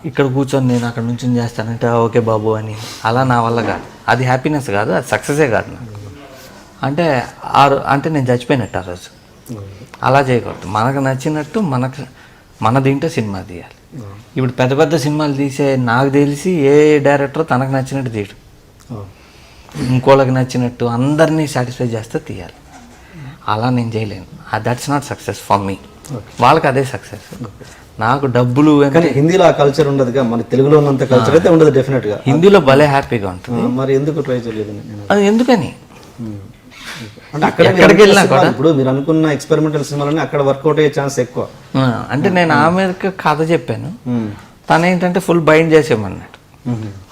ఇక్కడ కూర్చొని నేను అక్కడ నుంచి చేస్తానంటే ఓకే బాబు అని, అలా నా వల్ల కాదు. అది హ్యాపీనెస్ కాదు, అది సక్సెసే కాదు నాకు. అంటే నేను చచ్చిపోయినట్టు ఆ రోజు. అలా చేయకూడదు, మనకు నచ్చినట్టు మన దీంట్లో సినిమా తీయాలి. ఇప్పుడు పెద్ద పెద్ద సినిమాలు తీసే నాకు తెలిసి ఏ డైరెక్టర్ తనకు నచ్చినట్టు తీయడు, ఇంకోళ్ళకి నచ్చినట్టు అందరినీ సాటిస్ఫై చేస్తే తీయాలి. అలా నేను చేయలేను. That's not success for me. వాళ్ళకి అదే సక్సెస్. నాకు డబ్బులు. హిందీలో ఆ కల్చర్ ఉండదుగా, మన తెలుగులో ఉన్నంత కల్చర్ అయితే ఉండదు డెఫినెట్గా. హిందీలో భలే హ్యాపీగా ఉంటుంది. మరి ఎందుకు ట్రై చేయలేదు? అది ఎందుకని అంటే ఎక్కడికి వెళ్ళినా కూడా ఇప్పుడు మీరు అనుకున్న ఎక్స్పెరిమెంటల్ సినిమాలని అక్కడ వర్కౌట్ అయ్యే ఛాన్స్ ఎక్కువ. అంటే నేను ఆమెకి కథ చెప్పాను, తను ఏంటంటే ఫుల్ బైండ్ చేసేమన్నాడు.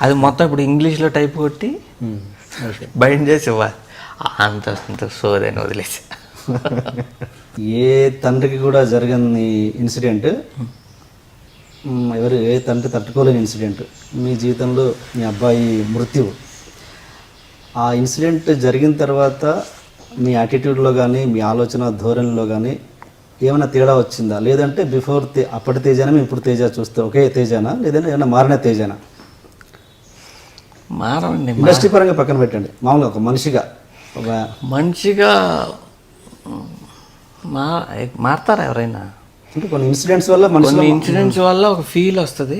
అది మొత్తం ఇప్పుడు ఇంగ్లీష్లో టైప్ కొట్టి బైండ్ చేసి ఇవ్వాలి. అంత సోదని వదిలేసి. ఏ తండ్రికి కూడా జరగని ఇన్సిడెంట్, ఏ తండ్రి తట్టుకోలేని ఇన్సిడెంట్ మీ జీవితంలో మీ అబ్బాయి మృత్యువు. ఆ ఇన్సిడెంట్ జరిగిన తర్వాత మీ యాటిట్యూడ్లో కానీ మీ ఆలోచన ధోరణిలో కానీ ఏమైనా తేడా వచ్చిందా, లేదంటే బిఫోర్ అప్పటి తేజానా ఇప్పుడు తేజ చూస్తే ఒకే తేజానా, లేదంటే ఏమైనా మారిన తేజానా? మారండి. ఇండస్ట్రీ పరంగా పక్కన పెట్టండి, మామూలుగా ఒక మనిషిగా ఒక మంచిగా మారుతారా ఎవరైనా? అంటే కొన్ని ఇన్సిడెంట్స్ వల్ల మనిషి కొన్ని ఇన్సిడెంట్స్ వల్ల ఒక ఫీల్ వస్తుంది.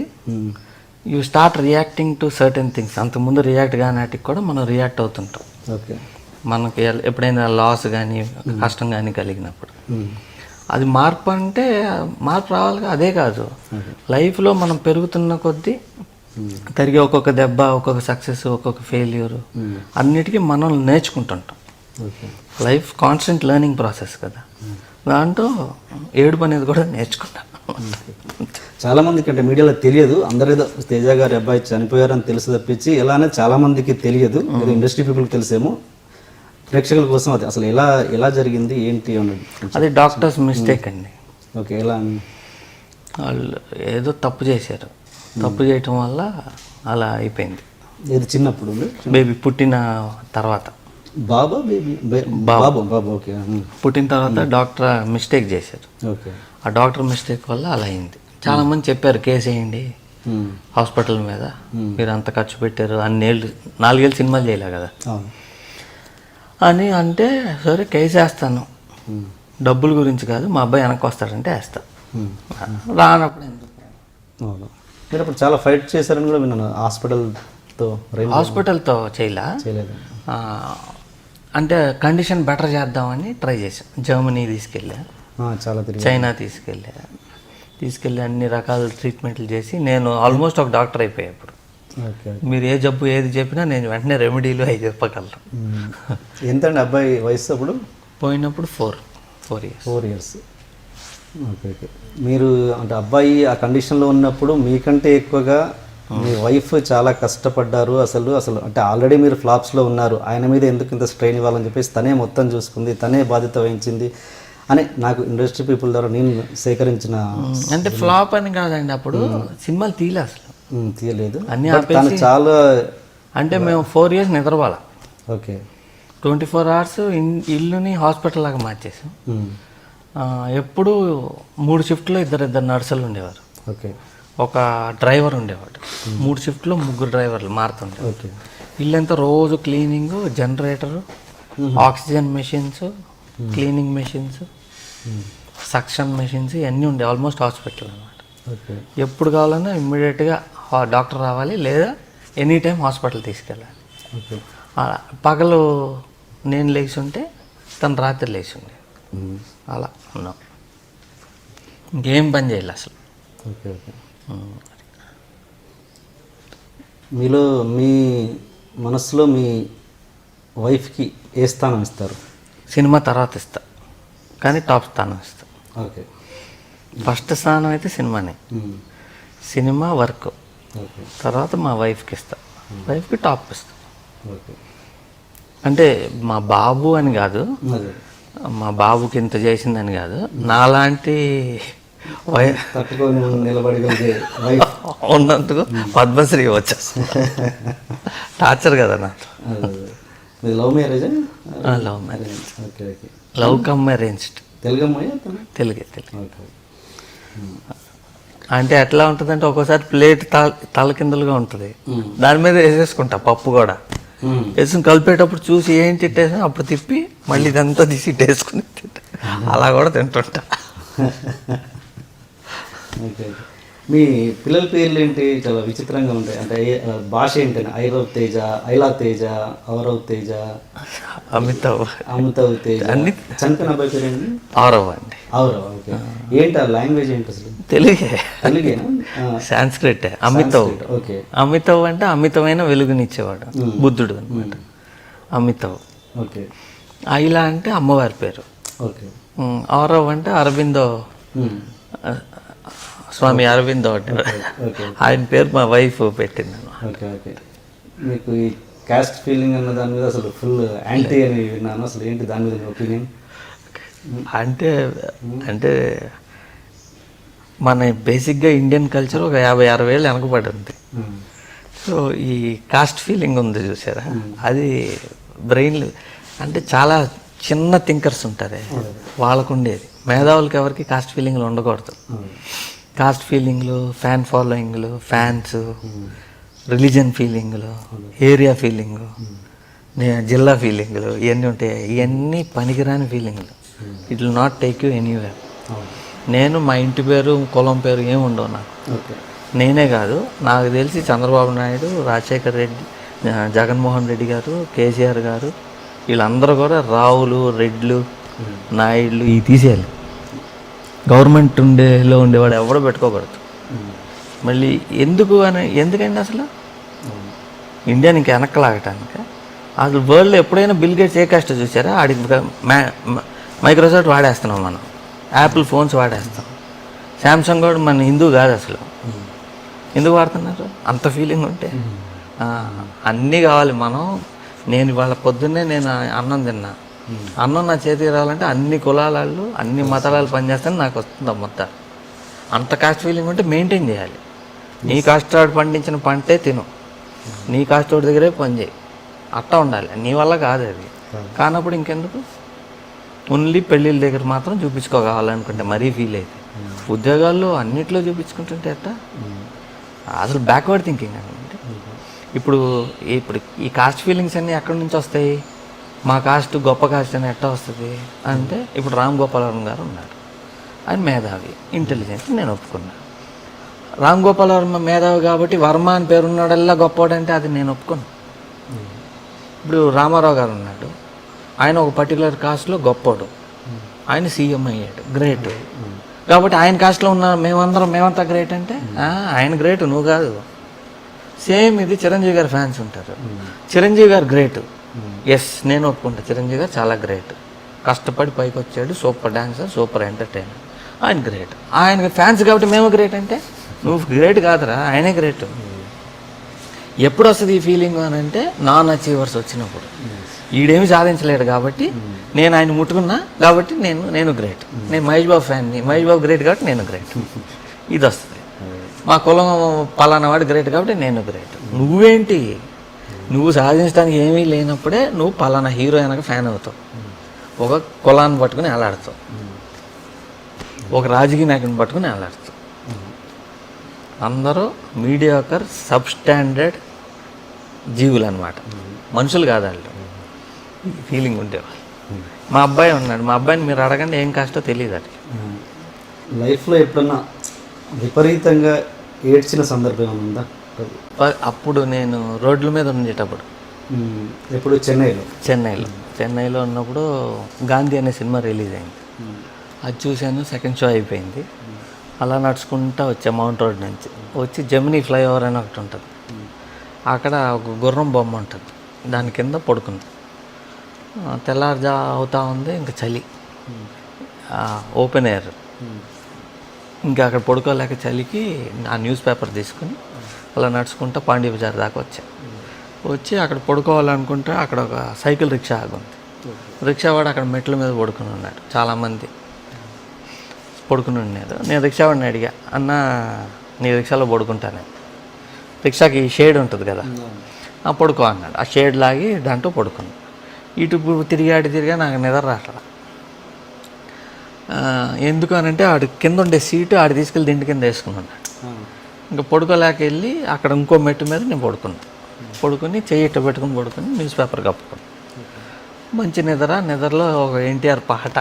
You start reacting to certain things. అంతకుముందు రియాక్ట్ కానాటికి కూడా మనం రియాక్ట్ అవుతుంటాం. ఓకే. మనకి ఎప్పుడైనా లాస్ కానీ కష్టం కానీ కలిగినప్పుడు అది మార్పు అంటే మార్పు రావాలి. అదే కాదు, లైఫ్లో మనం పెరుగుతున్న కొద్దీ తిరిగి ఒక్కొక్క దెబ్బ, ఒక్కొక్క సక్సెస్, ఒక్కొక్క ఫెయిల్యూర్ అన్నిటికీ మనం నేర్చుకుంటుంటాం. లైఫ్ కాన్స్టెంట్ లెర్నింగ్ ప్రాసెస్ కదా. దాంట్లో ఏడుపు అనేది కూడా నేర్చుకుంటాం. చాలా మందికి అంటే మీడియాలో తెలియదు, అందరూ ఏదో తేజ గారి అబ్బాయి చనిపోయారని తెలుసు తప్పించి ఎలా అనేది చాలా మందికి తెలియదు. ఏదో ఇండస్ట్రీ పీపుల్కి తెలిసేమో, ప్రేక్షకుల కోసం అది అసలు ఎలా జరిగింది ఏంటి అన్నది. అది డాక్టర్స్ మిస్టేక్ అండి. ఓకే. ఎలా? వాళ్ళు ఏదో తప్పు చేశారు, తప్పు చేయటం వల్ల అలా అయిపోయింది. ఇది చిన్నప్పుడు బేబీ పుట్టిన తర్వాత, బాబా బేబీ బాబు బాబు ఓకే. పుట్టిన తర్వాత డాక్టర్ మిస్టేక్ చేశారు. ఓకే. ఆ డాక్టర్ మిస్టేక్ వల్ల అలా అయింది. చాలామంది చెప్పారు కేసు వేయండి హాస్పిటల్ మీద, మీరు అంత ఖర్చు పెట్టారు, 4 ఏళ్ళు సినిమాలు చేయలే కదా అని అంటే, సరే కేసు వేస్తాను, డబ్బుల గురించి కాదు, మా అబ్బాయి వెనక్కి వస్తాడంటే వేస్తా, రానప్పుడు ఎందుకు. అవును. మీరు అప్పుడు చాలా ఫైట్ చేశారని కూడా విన్నాను. హాస్పిటల్తో చేయలేదు, అంటే కండిషన్ బెటర్ చేద్దామని ట్రై చేశాం. జర్మనీ తీసుకెళ్ళా, చాలా చైనా తీసుకెళ్ళి అన్ని రకాల ట్రీట్మెంట్లు చేసి నేను ఆల్మోస్ట్ ఒక డాక్టర్ అయిపోయా. ఇప్పుడు మీరు ఏ జబ్బు ఏది చెప్పినా నేను వెంటనే రెమెడీలు అవి చెప్పగలను. ఎంతండి అబ్బాయి వయసు అప్పుడు? పోయినప్పుడు 4 ఇయర్స్. ఓకే. ఓకే. మీరు అంటే అబ్బాయి ఆ కండిషన్లో ఉన్నప్పుడు మీకంటే ఎక్కువగా మీ వైఫ్ చాలా కష్టపడ్డారు. అసలు అంటే ఆల్రెడీ మీరు ఫ్లాప్స్లో ఉన్నారు, ఆయన మీద ఎందుకు ఇంత స్ట్రెయిన్ ఇవ్వాలని చెప్పేసి తనే మొత్తం చూసుకుంది, తనే బాధ్యత వహించింది అని నాకు ఇండస్ట్రీ పీపుల్ ద్వారా నేను సేకరించిన. అంటే ఫ్లాప్ అని కాదండి, అప్పుడు సినిమాలు తీయలే, అసలు తీయలేదు అన్నీ చాలా. అంటే మేము 4 ఇయర్స్ నిద్రపోవాలి. ఓకే. 24 hours ఇల్లుని హాస్పిటల్ లాగా మార్చేసాం. ఎప్పుడు 3 షిఫ్ట్లో ఇద్దరు నర్సులు ఉండేవారు. ఓకే. ఒక డ్రైవర్ ఉండేవాడు. 3 షిఫ్ట్లో 3 డ్రైవర్లు మారుతుండే. ఓకే. ఇల్లంతా రోజు cleaning, generator, oxygen machines, cleaning machines, suction machines ఇవన్నీ ఉండే ఆల్మోస్ట్ హాస్పిటల్ అనమాట. ఎప్పుడు కావాలన్నా ఇమ్మీడియట్గా డాక్టర్ రావాలి, లేదా ఎనీ టైం హాస్పిటల్ తీసుకెళ్ళాలి. పగలు నేను లేచి ఉంటే తను రాత్రి లేచి ఉండే, అలా ఉన్నాం. ఇంకేం పని చేయాలి అసలు. ఓకే. ఓకే. మీలో మీ మనసులో మీ వైఫ్కి ఏ స్థానం ఇస్తారు? సినిమా తర్వాత ఇస్తా, కానీ టాప్ స్థానం ఇస్తా. ఓకే. ఫస్ట్ స్థానం అయితే సినిమానే, సినిమా వర్క్, తర్వాత మా వైఫ్కి ఇస్తా, వైఫ్కి టాప్ ఇస్తా. ఓకే. అంటే మా బాబు అని కాదు, మా బాబుకి ఇంత చేసిందని కాదు, నాలాంటి ఉన్నందుకు పద్మశ్రీ వచ్చేస్తుంది. టార్చర్ కదా నాకు. Love marriage? Love marriage. Love come arranged. తెలుగే. అంటే ఎట్లా ఉంటుందంటే ఒక్కోసారి ప్లేట్ తలకిందులుగా ఉంటుంది, దాని మీద వేసేసుకుంటా పప్పు కూడా వేసుకుని కలిపేటప్పుడు చూసి ఏం తిట్టేసా అప్పుడు తిప్పి మళ్ళీ ఇదంతా తీసి ఇట్టేసుకుని తింటా, అలా కూడా తింటుంటా. మీ పిల్లల పేర్లు ఏంటి? చాలా విచిత్రంగా ఉంటాయి. అంటే భాష ఏంటంటే ఐరవ్ తేజ, ఐలా తేజ, ఔరవ్ తేజ, అమితావ్ తేజ. అన్ని చనిపోయిన అబ్బాయి పేరు ఏంటి? ఔరవ్ అండి. ఔరవ్. ఓకే. ఏంటి ఆ లాంగ్వేజ్ ఏంటి అసలు? తెలుగేనా? సాంస్క్రిట్. అమితావ్. ఓకే. అమితావ్ అంటే అమితమైన వెలుగునిచ్చేవాడు, బుద్ధుడు అనమాట. అమితావ్. ఓకే. ఐలా అంటే అమ్మవారి పేరు. ఓకే. ఔరవ్ అంటే అరవిందో, స్వామి అరవిందో అంటే ఆయన పేరు మా వైఫ్ పెట్టింది. ఓకే. ఓకే. మీకు ఈ క్యాస్ట్ ఫీలింగ్ అన్న దాని మీద అసలు ఫుల్ యాంటీ అని విన్నాను. అసలు ఏంటి దాని మీద ఒపీనియన్? అంటే మన బేసిక్గా ఇండియన్ కల్చర్ ఒక 50-60 ఏళ్ళు వెనకబడి ఉంది. సో ఈ కాస్ట్ ఫీలింగ్ ఉంది చూసారా, అది బ్రెయిన్ అంటే చాలా చిన్న థింకర్స్ ఉంటారే వాళ్ళకు ఉండేది. మేధావులకి ఎవరికి కాస్ట్ ఫీలింగ్లు ఉండకూడదు. కాస్ట్ ఫీలింగ్లు, ఫ్యాన్ ఫాలోయింగ్లు, ఫ్యాన్స్, రిలీజన్ ఫీలింగ్లు, ఏరియా ఫీలింగు, జిల్లా ఫీలింగ్లు, ఇవన్నీ ఉంటాయి. ఇవన్నీ పనికిరాని ఫీలింగ్లు. It will not take you anywhere. నేను మా ఇంటి పేరు, కులం పేరు ఏమి ఉండవు నాకు. నేనే కాదు, నాకు తెలిసి చంద్రబాబు నాయుడు, రాజశేఖర్ రెడ్డి, జగన్మోహన్ రెడ్డి గారు, కేసీఆర్ గారు, వీళ్ళందరూ కూడా రావులు, రెడ్లు, నాయుళ్ళు ఇవి తీసేయాలి. గవర్నమెంట్ ఉండేవాడు ఎవడో పెట్టుకోకూడదు. మళ్ళీ ఎందుకండి అసలు ఇండియాని ఇంకా వెనక్కలాగటానికి? అసలు వరల్డ్లో ఎప్పుడైనా బిల్ గేట్స్ ఏ కష్టం చూసారా? ఆడికి మైక్రోసాఫ్ట్ వాడేస్తున్నాం, మనం యాపిల్ ఫోన్స్ వాడేస్తాం. శాంసంగ్ కూడా మన హిందూ కాదు అసలు. ఎందుకు వాడుతున్నారు? అంత ఫీలింగ్ ఉంటే అన్నీ కావాలి. నేను ఇవాళ పొద్దున్నే అన్నం తిన్నా, అన్నం నా చేతికి రావాలంటే అన్ని కులాలు, అన్ని మతాలు పనిచేస్తాను, నాకు వస్తుంది మొత్తం. అంత కాస్ట్ ఫీలింగ్ ఉంటే మెయింటైన్ చేయాలి. నీ కష్టపడి పండించిన పంటే తిను, నీ కష్టపడి దగ్గరే పని చేయి, అట్టా ఉండాలి. నీ వల్ల కాదు అది. కానప్పుడు ఇంకెందుకు? ఓన్లీ పెళ్ళిళ్ళ దగ్గర మాత్రం చూపించుకోవాలనుకుంటే మరీ ఫీల్ అయితే, ఉద్యోగాల్లో అన్నిట్లో చూపించుకుంటుంటే ఎట్టా? అసలు బ్యాక్వర్డ్ థింకింగ్ అనమాట. ఇప్పుడు ఈ కాస్ట్ ఫీలింగ్స్ అన్నీ ఎక్కడి నుంచి వస్తాయి? మా కాస్ట్ గొప్ప కాస్ట్ అని ఎట్టా వస్తుంది అంటే, ఇప్పుడు రామ్ గోపాలవరం గారు ఉన్నారు, ఆయన మేధావి, ఇంటెలిజెంట్, నేను ఒప్పుకున్నాను. రామ్ గోపాలవర్మ మేధావి కాబట్టి వర్మ అని పేరున్నాడల్లా గొప్పవాడంటే అది నేను ఒప్పుకోను. ఇప్పుడు రామారావు గారు ఉన్నాడు, ఆయన ఒక పర్టికులర్ కాస్ట్లో గొప్పవాడు, ఆయన సీఎం అయ్యాడు, గ్రేట్. కాబట్టి ఆయన కాస్ట్లో ఉన్న మేమంతా గ్రేట్ అంటే ఆయన గ్రేట్, నువ్వు కాదు. సేమ్ ఇది చిరంజీవి గారి ఫ్యాన్స్ ఉంటారు, చిరంజీవి గారు గ్రేట్, ఎస్ నేను ఒప్పుకుంటా, చిరంజీవి గారు చాలా గ్రేట్, కష్టపడి పైకి వచ్చాడు, సూపర్ డాన్సర్, సూపర్ ఎంటర్టైనర్, ఆయన గ్రేట్. ఆయన ఫ్యాన్స్ కాబట్టి మేము గ్రేట్ అంటే నువ్వు గ్రేట్ కాదురా, ఆయనే గ్రేట్. ఎప్పుడు వస్తుంది ఈ ఫీలింగ్ అని అంటే, నాన్ అచీవర్స్ వచ్చినప్పుడు. ఈడేమి సాధించలేడు కాబట్టి నేను ఆయన ముట్టుకున్నా కాబట్టి నేను గ్రేట్. నేను మహేష్ బాబు ఫ్యాన్ని, మహేష్ బాబు గ్రేట్ కాబట్టి నేను గ్రేట్, ఇది వస్తుంది. మా కులం పలానా వాడు గ్రేట్ కాబట్టి నేను గ్రేట్. నువ్వేంటి? నువ్వు సాధించడానికి ఏమీ లేనప్పుడే నువ్వు పలానా హీరో వెనక ఫ్యాన్ అవుతావు, ఒక కులాన్ని పట్టుకుని వేలాడుతావు, ఒక రాజకీయ నాయకుని పట్టుకుని వేలాడుతావు. అందరూ మీడియాకర్, సబ్స్టాండర్డ్ జీవులు అనమాట, మనుషులు కాదు వాళ్ళు. ఫీలింగ్ ఉండేవాళ్ళు. మా అబ్బాయి ఉన్నాడు, మా అబ్బాయిని మీరు అడగండి ఏం కాస్టో తెలియదు అది. లైఫ్లో ఎప్పుడన్నా విపరీతంగా ఏడ్చిన సందర్భం ఏమైనా ఉందా? అప్పుడు నేను రోడ్ల మీద ఉండేటప్పుడు, ఎప్పుడు చెన్నైలో ఉన్నప్పుడు గాంధీ అనే సినిమా రిలీజ్ అయింది. అది చూశాను, సెకండ్ షో అయిపోయింది. అలా నడుచుకుంటూ వచ్చా మౌంట్ రోడ్ నుంచి వచ్చి జమినీ ఫ్లైఓవర్ అని ఒకటి ఉంటుంది, అక్కడ ఒక గుర్రం బొమ్మ ఉంటుంది, దాని కింద పడుకుంది. తెల్లారుజా అవుతా ఉంది, ఇంకా చలి, ఓపెన్ ఎయిర్, ఇంకా అక్కడ పడుకోలేక చలికి ఆ న్యూస్ పేపర్ తీసుకుని అలా నడుచుకుంటూ పాండీ బజార్ దాకా వచ్చి అక్కడ పడుకోవాలనుకుంటే అక్కడ ఒక సైకిల్ రిక్షా ఆగుంది. రిక్షావాడు అక్కడ మెట్ల మీద పడుకుని ఉన్నాడు, చాలామంది పడుకుని ఉన్నారు. నేను రిక్షావాడిని అడిగా, అన్న నీ రిక్షాలో పడుకుంటాను, రిక్షాకి షేడ్ ఉంటుంది కదా, పడుకో అన్నాడు. ఆ షేడ్ లాగి దాంట్లో పడుకున్నాను. ఇటు తిరిగా నాకు నిద్ర రాట్లా. ఎందుకు అని అంటే ఆడు కింద ఉండే సీటు ఆడు తీసుకెళ్ళి దిండి కింద వేసుకున్నాడు. ఇంకా పడుకోలేక వెళ్ళి అక్కడ ఇంకో మెట్టు మీద నేను పడుకుని చెయ్యి ఇట్ట పెట్టుకుని పడుకుని న్యూస్ పేపర్ కప్పుకుని మంచి నిద్రలో ఒక ఎన్టీఆర్ పాట,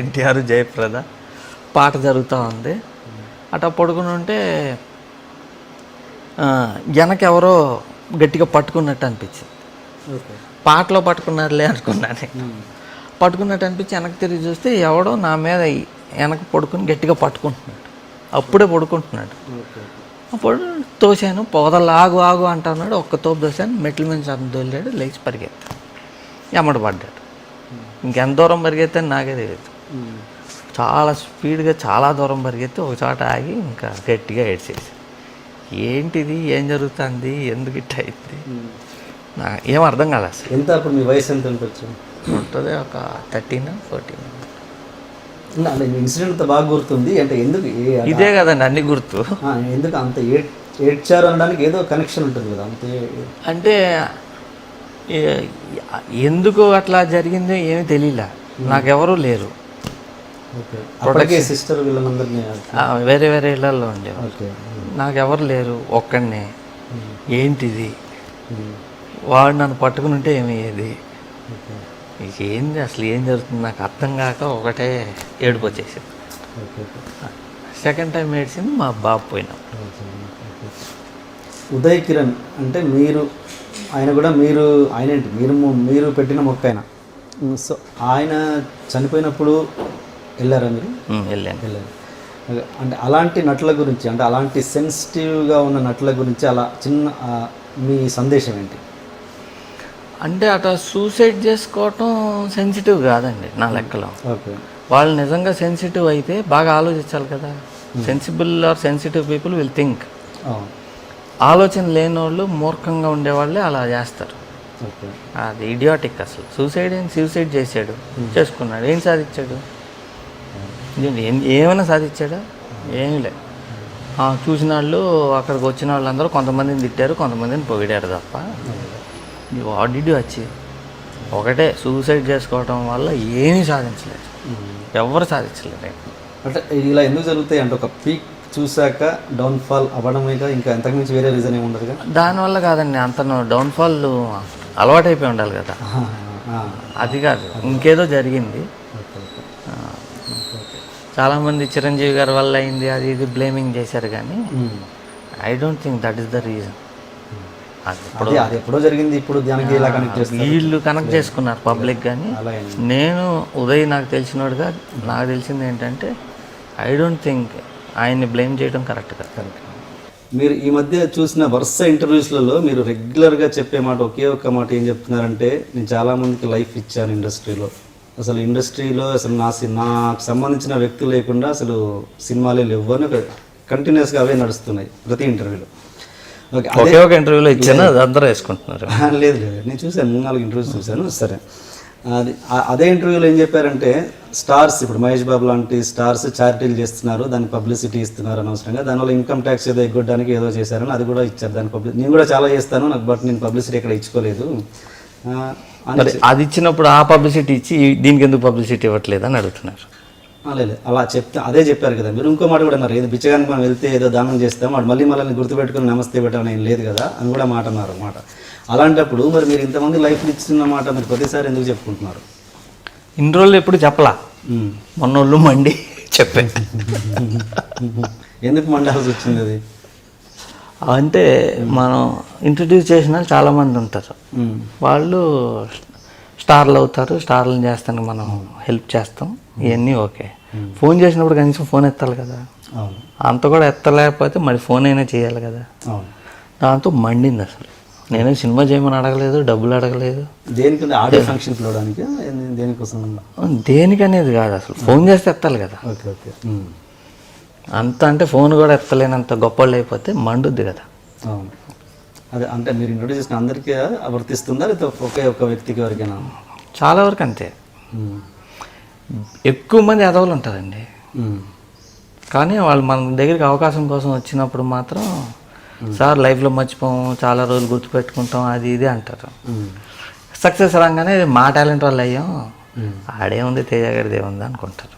ఎన్టీఆర్ జయప్రద పాట జరుగుతూ ఉంది. అట్లా పడుకుని ఉంటే వెనకెవరో గట్టిగా పట్టుకున్నట్టు అనిపించింది. పాటలో పట్టుకున్నారులే అనుకున్నాను. పట్టుకున్నట్టు అనిపించి వెనక్కి తిరిగి చూస్తే ఎవడో నా మీద వెనక పడుకుని గట్టిగా పట్టుకుంటున్నాడు, అప్పుడే పడుకుంటున్నాడు. అప్పుడు తోసాను, పొదలు ఆగు అంటున్నాడు, ఒక్క తోపు తోసాను, మెట్ల మీద సగం తోలాడు, లేచి పరిగెత్తాను, ఎమ్మడి పడ్డాడు. ఇంకెంత దూరం పరిగెత్తాను నాకే తెలియదు. చాలా స్పీడ్గా చాలా దూరం పరిగెత్తి ఒక చోట ఆగి ఇంకా గట్టిగా ఏడ్చేసి, ఏంటిది, ఏం జరుగుతుంది, ఎందుకు ఇట్ట అయింది, ఏం అర్థం కాదు అసలు. ఎంత అప్పుడు మీ వయసు ఎంత ఉండొచ్చు? ఉంటుంది ఒక 13-14. ఇన్సిడెంట్ బాగా గుర్తుంది అంటే ఎందుకు? ఇదే కదండి అన్ని గుర్తు. ఎందుకు అంత ఏడ్చారు అనడానికి ఏదో కనెక్షన్ ఉంటుంది కదా అంతే. అంటే ఎందుకు అట్లా జరిగిందో ఏమీ తెలియలే, నాకెవరూ లేరు. ఓకే. అప్పటికే సిస్టర్ వీళ్ళందరినీ. వేరే వేరే ఇళ్ళల్లో ఉండేవారు. ఓకే. నాకు ఎవరు లేరు, ఒక్కడినే. ఏంటిది, వాడు నన్ను పట్టుకుని ఉంటే ఏమయ్యేది, ఏంది అసలు ఏం జరుగుతుంది నాకు అర్థం కాక ఒకటే ఏడుపు వచ్చేసింది. సెకండ్ టైం ఏడ్చింది మా బాబు పోయినాం. ఉదయ్ కిరణ్ అంటే మీరు, ఆయన కూడా మీరు, ఆయన ఏంటి మీరు పెట్టిన మొక్క ఆయన. సో ఆయన చనిపోయినప్పుడు వెళ్ళారా మీరు? వెళ్ళాను. అంటే అలాంటి నటుల గురించి, అంటే అలాంటి సెన్సిటివ్గా ఉన్న నటుల గురించి అలా చిన్న మీ సందేశం ఏంటి? అంటే అట్లా సూసైడ్ చేసుకోవటం సెన్సిటివ్ కాదండి నా లెక్కలో. ఓకే. వాళ్ళు నిజంగా సెన్సిటివ్ అయితే బాగా ఆలోచించాలి కదా. Sensible or sensitive people will think. ఆలోచన లేని వాళ్ళు, మూర్ఖంగా ఉండేవాళ్ళే అలా చేస్తారు. అది ఇడియాటిక్ అసలు. సూసైడ్ చేశాడు, చేసుకున్నాడు, ఏం సాధించాడు? ఏమైనా సాధించాడా? ఏమీ లేదు. చూసిన వాళ్ళు, అక్కడికి వచ్చిన వాళ్ళందరూ కొంతమందిని తిట్టారు, కొంతమందిని పొగిడారు తప్ప వాట్ డిడ్ యు అచీవ్? ఒకటే, సూసైడ్ చేసుకోవడం వల్ల ఏమీ సాధించలేదు, ఎవరు సాధించలేదు. అంటే ఇలా ఎందుకు జరుగుతాయి అంటే ఒక పీక్ చూశాక డౌన్ఫాల్ అవ్వడమే, ఇంకా ఎంతకుమించి వేరే రీజన్ ఏమి ఉండదు. దానివల్ల కాదండి, అంత డౌన్ఫాల్ అలవాటైపోయి ఉండాలి కదా, అది కాదు, ఇంకేదో జరిగింది. చాలామంది చిరంజీవి గారి వల్ల అయింది అది ఇది బ్లేమింగ్ చేశారు, కానీ I don't think that is the reason. అది ఎప్పుడో జరిగింది, ఇప్పుడు దానికి ఇలా కనెక్ట్ చేస్తారు, వీళ్ళు కనెక్ట్ చేసుకున్నారు పబ్లిక్. కానీ నేను ఉదయ్ నాకు తెలిసినోడుగా నాకు తెలిసింది ఏంటంటే, ఐ డోంట్ థింక్ ఆయన్ని బ్లేమ్ చేయడం కరెక్ట్ కాదు. మీరు ఈ మధ్య చూసిన వరుస ఇంటర్వ్యూస్లలో మీరు రెగ్యులర్గా చెప్పే మాట ఒకే ఒక్క మాట ఏం చెప్తున్నారంటే, నేను చాలామందికి లైఫ్ ఇచ్చాను ఇండస్ట్రీలో, అసలు ఇండస్ట్రీలో అసలు నాకు సంబంధించిన వ్యక్తులు లేకుండా అసలు సినిమాలే లేవు అని కంటిన్యూస్గా అవే నడుస్తున్నాయి ప్రతి ఇంటర్వ్యూలో. ఒకే ఒక ఇంటర్వ్యూలో ఇచ్చాను, అది అందరూ వేసుకుంటున్నారు. లేదు, నేను చూశాను, 3-4 ఇంటర్వ్యూస్ చూశాను. సరే, అదే ఇంటర్వ్యూలో ఏం చెప్పారంటే, స్టార్స్ ఇప్పుడు మహేష్ బాబు లాంటి స్టార్స్ చారిటీలు చేస్తున్నారు, దాన్ని పబ్లిసిటీ ఇస్తున్నారు అనవసరంగా, దానివల్ల ఇన్కమ్ ట్యాక్స్ ఏదో ఎగ్గొట్టడానికి ఏదో చేశారని అది కూడా ఇచ్చారు. దాని నేను కూడా చాలా చేస్తాను, నాకు బట్ నేను పబ్లిసిటీ ఎక్కడ ఇచ్చుకోలేదు. అది ఇచ్చినప్పుడు ఆ పబ్లిసిటీ ఇచ్చి దీనికి ఎందుకు పబ్లిసిటీ ఇవ్వట్లేదు అని అడుగుతున్నారు. లేదు, అలా చెప్తే అదే చెప్పారు కదా మీరు. ఇంకో మాట కూడా అన్నారు, ఏదో బిచ్చగానికి మనం వెళ్తే ఏదో దానం చేస్తాం, వాడు మళ్ళీ గుర్తుపెట్టుకుని నమస్తే పెట్టాలని ఏం లేదు కదా అని కూడా మాట అన్నారు మాట. అలాంటప్పుడు మరి మీరు ఇంతమంది లైఫ్ ఇచ్చిన మాట మీరు ప్రతిసారి ఎందుకు చెప్పుకుంటున్నారు? ఇన్ని రోజులు ఎప్పుడు చెప్పలా, మొన్నోళ్ళు మండి చెప్పాను. ఎందుకు మండాల్సి వచ్చింది అది? అంటే మనం ఇంట్రడ్యూస్ చేసిన చాలామంది ఉంటారు, వాళ్ళు స్టార్లు అవుతారు, స్టార్లను చేస్తానికి మనం హెల్ప్ చేస్తాం, ఇవన్నీ ఓకే. ఫోన్ చేసినప్పుడు కనీసం ఫోన్ ఎత్తాలి కదా, అంత కూడా ఎత్తలేకపోతే మరి ఫోన్ అయినా చేయాలి కదా. దాంతో మండింది అసలు. నేనే సినిమా చేయమని అడగలేదు, డబ్బులు అడగలేదు. దేనికంటే ఆడియో ఫంక్షన్ పిలవడానికి, దేనికోసం? దేనికనేది కాదు, అసలు ఫోన్ చేస్తే ఎత్తాలి కదా. అంత అంటే ఫోన్ కూడా ఎత్తలేనంత గొప్పళ్ళు అయిపోతే మండుద్ది కదా. అదే, అంటే మీరు ఇంట్రొడ్యూస్ చేసిన అందరికీ వర్తిస్తుందా, లేదా ఒకే ఒక్క వ్యక్తికి ఎవరికైనా? చాలా వరకు అంతే. ఎక్కువ మంది ఎదవలు ఉంటారండి, కానీ వాళ్ళు మన దగ్గరికి అవకాశం కోసం వచ్చినప్పుడు మాత్రం సార్ లైఫ్లో మర్చిపోము, చాలా రోజులు గుర్తుపెట్టుకుంటాం, అది ఇది అంటారు. సక్సెస్ రాగానే మా టాలెంట్ వల్ల అయ్యాం, ఆడేముంది తేజ గారిది ఏముంది అనుకుంటారు.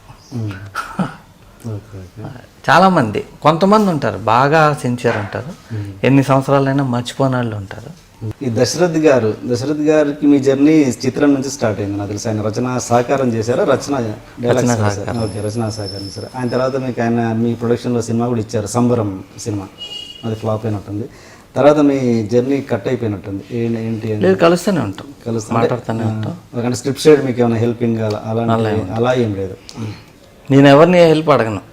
చాలామంది, కొంతమంది ఉంటారు బాగా సిన్సియర్ ఉంటారు, ఎన్ని సంవత్సరాలైనా మర్చిపోని వాళ్ళు ఉంటారు. ఈ దశరథ్ గారికి మీ జర్నీ చిత్రం నుంచి స్టార్ట్ అయింది నాకు తెలుసు. ఆయన రచన సహకారం చేశారా? రచనా సహకారం చేశారు. ఆయన తర్వాత మీకు ఆయన మీ ప్రొడక్షన్లో సినిమా కూడా ఇచ్చారు, సంబరం సినిమా, అది ఫ్లాప్ అయినట్టుంది. తర్వాత మీ జర్నీ కట్ అయిపోయినట్టుంది. ఏంటి? కలుస్తూనే ఉంటాం, మాట్లాడుతూనే ఉంటాం. అంటే స్క్రిప్ట్ సైడ్ మీకు ఏమైనా హెల్పింగ్ అలా ఏం లేదు? నేను ఎవరిని హెల్ప్ అడగను.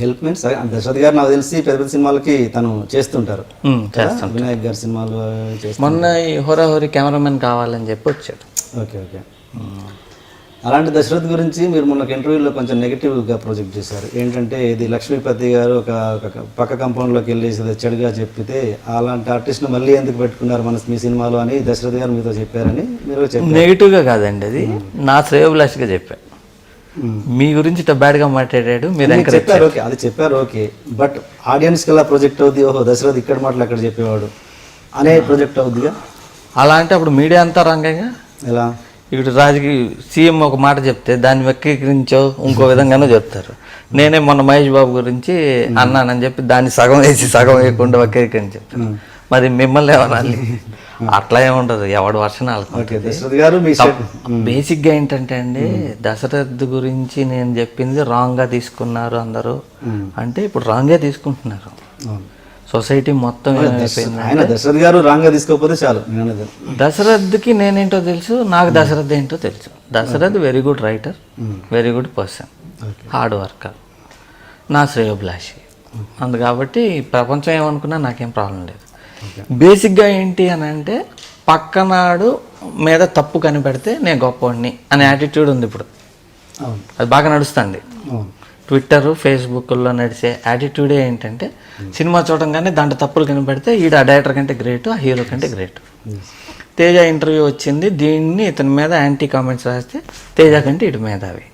హెల్ప్ మీన్స్ దశరథ్ గారు నాకు తెలిసి పెద్ద పెద్ద సినిమాలకి తను చేస్తుంటారు, వినాయక్ గారి సినిమాలు. మొన్న ఈ హోరాహోరీ కెమెరామెన్ కావాలని చెప్పి వచ్చాడు. ఓకే. అలాంటి దశరథ్ గురించి మీరు మొన్న ఇంటర్వ్యూలో కొంచెం నెగిటివ్గా ప్రొజెక్ట్ చేశారు. ఏంటంటే ఇది లక్ష్మీపతి గారు ఒక పక్క కంపౌండ్లోకి వెళ్ళి చెడుగా చెప్పితే అలాంటి ఆర్టిస్ట్ని మళ్ళీ ఎందుకు పెట్టుకున్నారు మీ సినిమాలో అని దశరథ్ గారు మీతో చెప్పారని మీరు చెప్పారు. నెగిటివ్గా కాదండి, అది నా శ్రేయోభిలాష్గా చెప్పాను. మీ గురించి బ్యాడ్గా మాట్లాడాడు, మీరు చెప్పారు. ఓకే, అది చెప్పారు. ఓకే, బట్ ఆడియన్స్కి ఎలా ప్రొజెక్ట్ అవుద్ది, ఓహో దశరథ్ ఇక్కడ మాటలు అక్కడ చెప్పేవాడు అనే ప్రొజెక్ట్ అవుద్దిగా. అలా అంటే అప్పుడు మీడియా అంతా రంగంగా ఎలా ఇక్కడ రాజకీయ సీఎం ఒక మాట చెప్తే దాన్ని వక్రీకరించో ఇంకో విధంగానో చెప్తారు. నేనే మొన్న మహేష్ బాబు గురించి అన్నానని చెప్పి దాన్ని సగం వేసి సగం వేయకుండా వక్రీకరించి చెప్తాను. మరి మిమ్మల్ని ఏమనాలి? అట్లా ఏముండదు, ఎవడు వర్షన్ బేసిక్గా ఏంటంటే అండి, దశరథ్ గురించి నేను చెప్పింది రాంగ్గా తీసుకున్నారు అందరూ అంటే ఇప్పుడు రాంగ్గా తీసుకుంటున్నారు. సొసైటీ మొత్తం దశరథ్ గారు రాంగ్గా తీసుకోకపోతే చాలు. దశరథ్కి నేనేంటో తెలుసు, నాకు దశరథ్ ఏంటో తెలుసు. Dashrath very good writer, very good person, hard worker, నా శ్రేయోభిలాషి. అందు కాబట్టి ప్రపంచం ఏమనుకున్నా నాకేం ప్రాబ్లం లేదు. బేసిక్గా ఏంటి అని అంటే పక్కనాడు మీద తప్పు కనిపెడితే నేను గొప్పవాడిని అనే యాటిట్యూడ్ ఉంది ఇప్పుడు. అది బాగా నడుస్తుంది. ట్విట్టర్, ఫేస్బుక్లో నడిచే యాటిట్యూడే ఏంటంటే సినిమా చూడంగానే దాంట్లో తప్పులు కనిపెడితే ఈడు ఆ డైరెక్టర్ కంటే గ్రేటు, ఆ హీరో కంటే గ్రేటు. తేజ ఇంటర్వ్యూ వచ్చింది, దీన్ని ఇతని మీద యాంటీ కామెంట్స్ రాస్తే తేజ కంటే ఇటు మేధావి.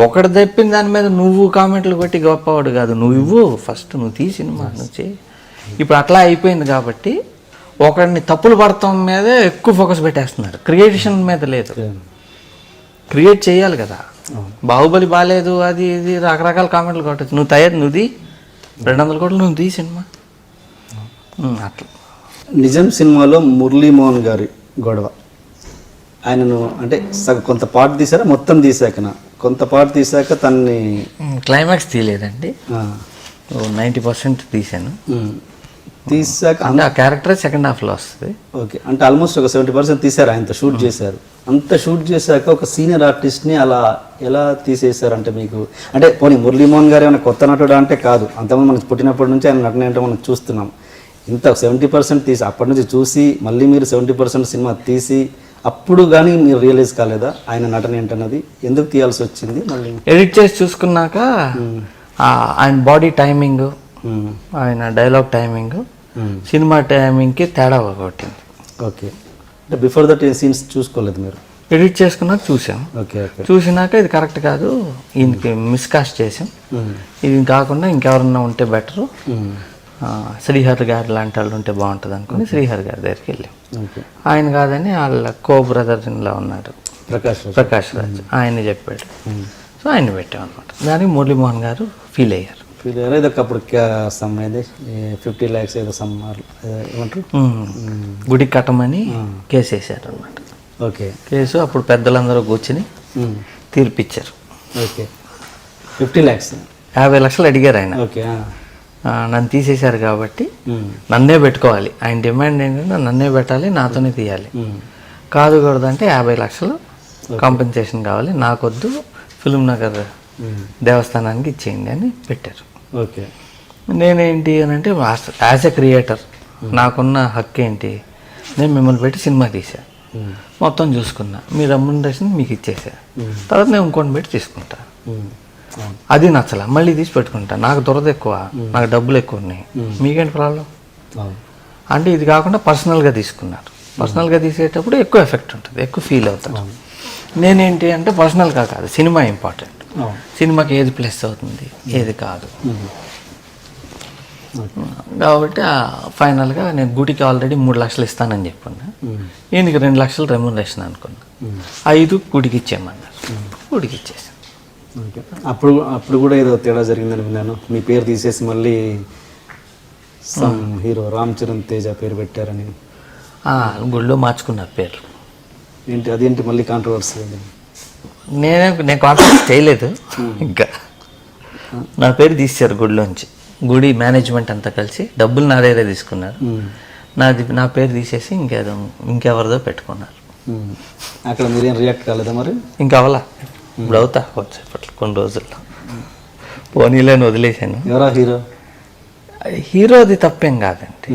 ఒకటి తెప్పిన దాని మీద నువ్వు కామెంట్లు కొట్టి గొప్పవాడు కాదు. నువ్వు ఫస్ట్ నువ్వు తీ సినిమా నువ్వు చేయి. ఇప్పుడు అట్లా అయిపోయింది కాబట్టి ఒకడిని తప్పులు పడటం మీదే ఎక్కువ ఫోకస్ పెట్టేస్తున్నారు, క్రియేషన్ మీద లేదు. క్రియేట్ చేయాలి కదా. బాహుబలి బాగాలేదు అది ఇది రకరకాల కామెంట్లు కొట్టచ్చు. నువ్వు తయారు నువ్వుది 200 కోట్లు నువ్వు తీ సినిమా. అట్లా నిజం సినిమాలో మురళీమోహన్ గారి గొడవ, ఆయనను అంటే కొంత పార్ట్ తీసారా మొత్తం తీసాకనా? కొంత పార్ట్ తీసాక తన్ని క్లైమాక్స్ తీయలేదండి, 90% తీసాను. తీసాక అంటే ఆ క్యారెక్టర్ సెకండ్ హాఫ్లో వస్తుంది. ఓకే, అంటే ఆల్మోస్ట్ ఒక 70% తీసారు, ఆయనతో షూట్ చేశారు. అంత షూట్ చేశాక ఒక సీనియర్ ఆర్టిస్ట్ని అలా ఎలా తీసేశారంటే మీకు అంటే పోనీ మురళీమోహన్ గారు ఏమైనా కొత్త నటుడు అంటే కాదు, అంతమంది మనకు పుట్టినప్పటి నుంచి ఆయన నటన ఏంటో మనం చూస్తున్నాం. ఇంత 70% తీసి అప్పటి నుంచి చూసి మళ్ళీ మీరు 70% సినిమా తీసి అప్పుడు కానీ మీరు రియలైజ్ కాలేదా ఆయన నటన ఏంటన్నది? ఎందుకు తీయాల్సి వచ్చింది? మళ్ళీ ఎడిట్ చేసి చూసుకున్నాక ఆయన బాడీ టైమింగ్, ఆయన డైలాగ్ టైమింగ్, సినిమా టైమింగ్కి తేడా కొట్టింది. ఓకే, అంటే బిఫోర్ దట్ సీన్స్ చూసుకోలేదు మీరు? ఎడిట్ చేసుకున్నాక చూసాం. ఓకే, చూసినాక ఇది కరెక్ట్ కాదు, ఈయనకి మిస్కాస్ట్ చేసాం, ఇది కాకుండా ఇంకెవరన్నా ఉంటే బెటరు, శ్రీహరి గారు లాంటి వాళ్ళు ఉంటే బాగుంటుంది అనుకుని శ్రీహరి గారి దగ్గరికి వెళ్ళాం. ఆయన కాదని వాళ్ళ కో బ్రదర్ ఇలా ఉన్నారు ప్రకాష్ రాజ్, ఆయన చెప్పాడు. సో ఆయన పెట్టాం అనమాట. దానికి మురళీమోహన్ గారు ఫీల్ అయ్యారు. అప్పుడు 50 lakhs ఏదో ఏమంటారు గుడికి కట్టమని కేసు వేసారు అనమాట. ఓకే, కేసు అప్పుడు పెద్దలందరూ కూర్చుని తీర్పిచ్చారు. ఓకే, 50 lakhs 50 లక్షలు అడిగారు ఆయన. ఓకే, నన్ను తీసేశారు కాబట్టి నన్నే పెట్టుకోవాలి. ఆయన డిమాండ్ ఏంటంటే నన్నే పెట్టాలి, నాతోనే తీయాలి. కాదు కూడదంటే 50 లక్షలు కాంపెన్సేషన్ కావాలి, నాకొద్దు, ఫిల్మ్ నగర్ దేవస్థానానికి ఇచ్చేయండి అని పెట్టారు. ఓకే, నేనేంటి అని అంటే యాజ్ ఎ క్రియేటర్ నాకున్న హక్కు ఏంటి, నేను మిమ్మల్ని పెట్టి సినిమా తీసా, మొత్తం చూసుకున్నా, మీ రెమ్యునరేషన్ మీకు ఇచ్చేసా, తర్వాత నేను ఇంకోటి పెట్టి తీసుకుంటా. అది నచ్చలా, మళ్ళీ తీసి పెట్టుకుంటా. నాకు దురద ఎక్కువ, నాకు డబ్బులు ఎక్కువ ఉన్నాయి, మీకేంటి ప్రాబ్లం అంటే. ఇది కాకుండా పర్సనల్గా తీసుకున్నారు. పర్సనల్గా తీసేటప్పుడు ఎక్కువ ఎఫెక్ట్ ఉంటుంది, ఎక్కువ ఫీల్ అవుతారు. నేనేంటి అంటే పర్సనల్గా కాదు, సినిమా ఇంపార్టెంట్, సినిమాకి ఏది ప్లస్ అవుతుంది ఏది కాదు. కాబట్టి ఫైనల్గా నేను గుడికి ఆల్రెడీ 3 లక్షలు ఇస్తానని చెప్పున్నా, ఈయనకి 2 లక్షలు రెమ్యునరేషన్ అనుకున్నా, 5 గుడికి ఇచ్చేయమన్నారు, గుడికి ఇచ్చేసాను. అప్పుడు కూడా ఏదో తేడా జరిగిందని విన్నాను, మీ పేరు తీసేసి మళ్ళీ హీరో రామ్ చరణ్ తేజ పేరు పెట్టారని. గుళ్ళో మార్చుకున్నారు పేర్లు. ఏంటి అదేంటి మళ్ళీ కాంట్రవర్సీ? నేను కాంట్రవర్సీ చేయలేదు, ఇంకా నా పేరు తీశారు గుడిలోంచి. గుడి మేనేజ్మెంట్ అంతా కలిసి డబ్బులు నా దగ్గరే తీసుకున్నారు, నా పేరు తీసేసి ఇంకెవరిదో పెట్టుకున్నారు. అక్కడ మీరేం రియాక్ట్ కాలేదా మరి? ఇంకా అవలా, ఇప్పుడు అవుతా వచ్చేపట్లు కొన్ని రోజుల్లో, పోనీలేని వదిలేసాను. ఎవరా హీరో? హీరోది తప్పేం కాదండి.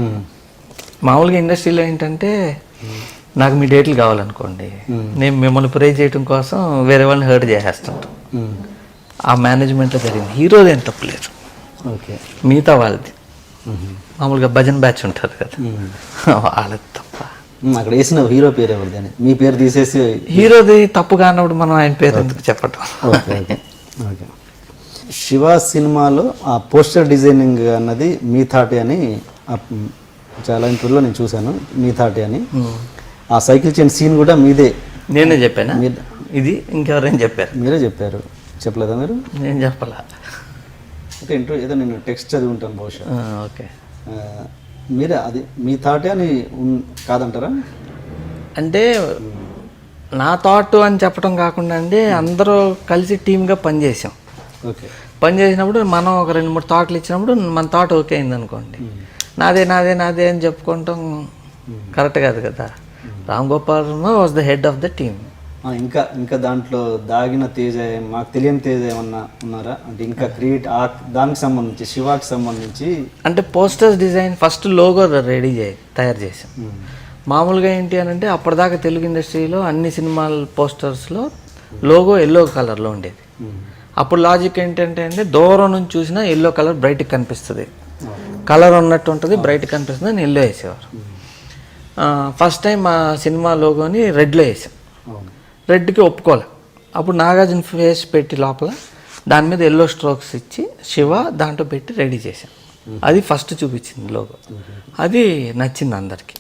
మామూలుగా ఇండస్ట్రీలో ఏంటంటే నాకు మీ డేట్లు కావాలనుకోండి, నేను మిమ్మల్ని ప్రే చేయడం కోసం వేరే వాళ్ళని హర్ట్ చేసేస్తుంటాం. ఆ మేనేజ్మెంట్లో జరిగింది. హీరోది ఏం తప్పులేదు, ఓకే, మిగతా వాళ్ళది. మామూలుగా భజన్ బ్యాచ్ ఉంటారు కదా, వాళ్ళది తప్ప. అక్కడ వేసిన హీరో పేరు ఎవరిదని? మీ పేరు తీసేసి హీరోది తప్పు కానప్పుడు మనం ఆయన పేరు ఎందుకు చెప్పటం? ఓకే. శివ సినిమాలో ఆ పోస్టర్ డిజైనింగ్ అన్నది మీ థాటే అని చాలా ఇంటర్వ్యూలో నేను చూశాను, మీ థాటే అని. ఆ సైకిల్ చైన్ సీన్ కూడా మీదే నేనే చెప్పానా ఇది ఇంకెవరైనా చెప్పారు? మీరే చెప్పారు, చెప్పలేదా మీరు? నేను చెప్పాలా? అయితే ఇంటర్వ్యూ ఏదో నేను టెక్స్ట్ చదివి ఉంటాను బహుశా. ఓకే. మీరే అది మీ థాటే అని కాదంటారా? అంటే నా థాట్ అని చెప్పడం కాకుండా అండి, అందరూ కలిసి టీమ్గా పనిచేసాం. ఓకే. పని చేసినప్పుడు మనం ఒక 2-3 థాట్లు ఇచ్చినప్పుడు మన థాట్ ఓకే అయింది అనుకోండి, నాదే నాదే నాదే అని చెప్పుకోవటం కరెక్ట్ కాదు కదా. Ram Gopal Varma was the head of the team. ఇంకా ఇంకా దాంట్లో దాగిన తేజ, మాకు తెలియని తేజ ఏమన్నా ఉన్నారా అంటే ఇంకా క్రియేట్ దానికి సంబంధించి, శివాకి సంబంధించి? అంటే పోస్టర్స్ డిజైన్ ఫస్ట్ లోగో తయారు చేసాం. మామూలుగా ఏంటి అని అంటే అప్పటిదాకా తెలుగు ఇండస్ట్రీలో అన్ని సినిమాల పోస్టర్స్లో లోగో ఎల్లో కలర్లో ఉండేది. అప్పుడు లాజిక్ ఏంటంటే అండి, దూరం నుంచి చూసినా ఎల్లో కలర్ బ్రైట్గా కనిపిస్తుంది, కలర్ ఉన్నట్టు ఉంటుంది, బ్రైట్గా కనిపిస్తుంది అని ఎల్లో వేసేవారు. ఫస్ట్ టైం మా సినిమా లోగోని రెడ్లో వేసాం. రెడ్కి ఒప్పుకోలే. అప్పుడు నాగార్జున ఫేస్ పెట్టి లోపల దాని మీద ఎల్లో స్ట్రోక్స్ ఇచ్చి శివ దాంట్లో పెట్టి రెడీ చేసాం. అది ఫస్ట్ చూపించింది లోగో. అది నచ్చింది అందరికీ.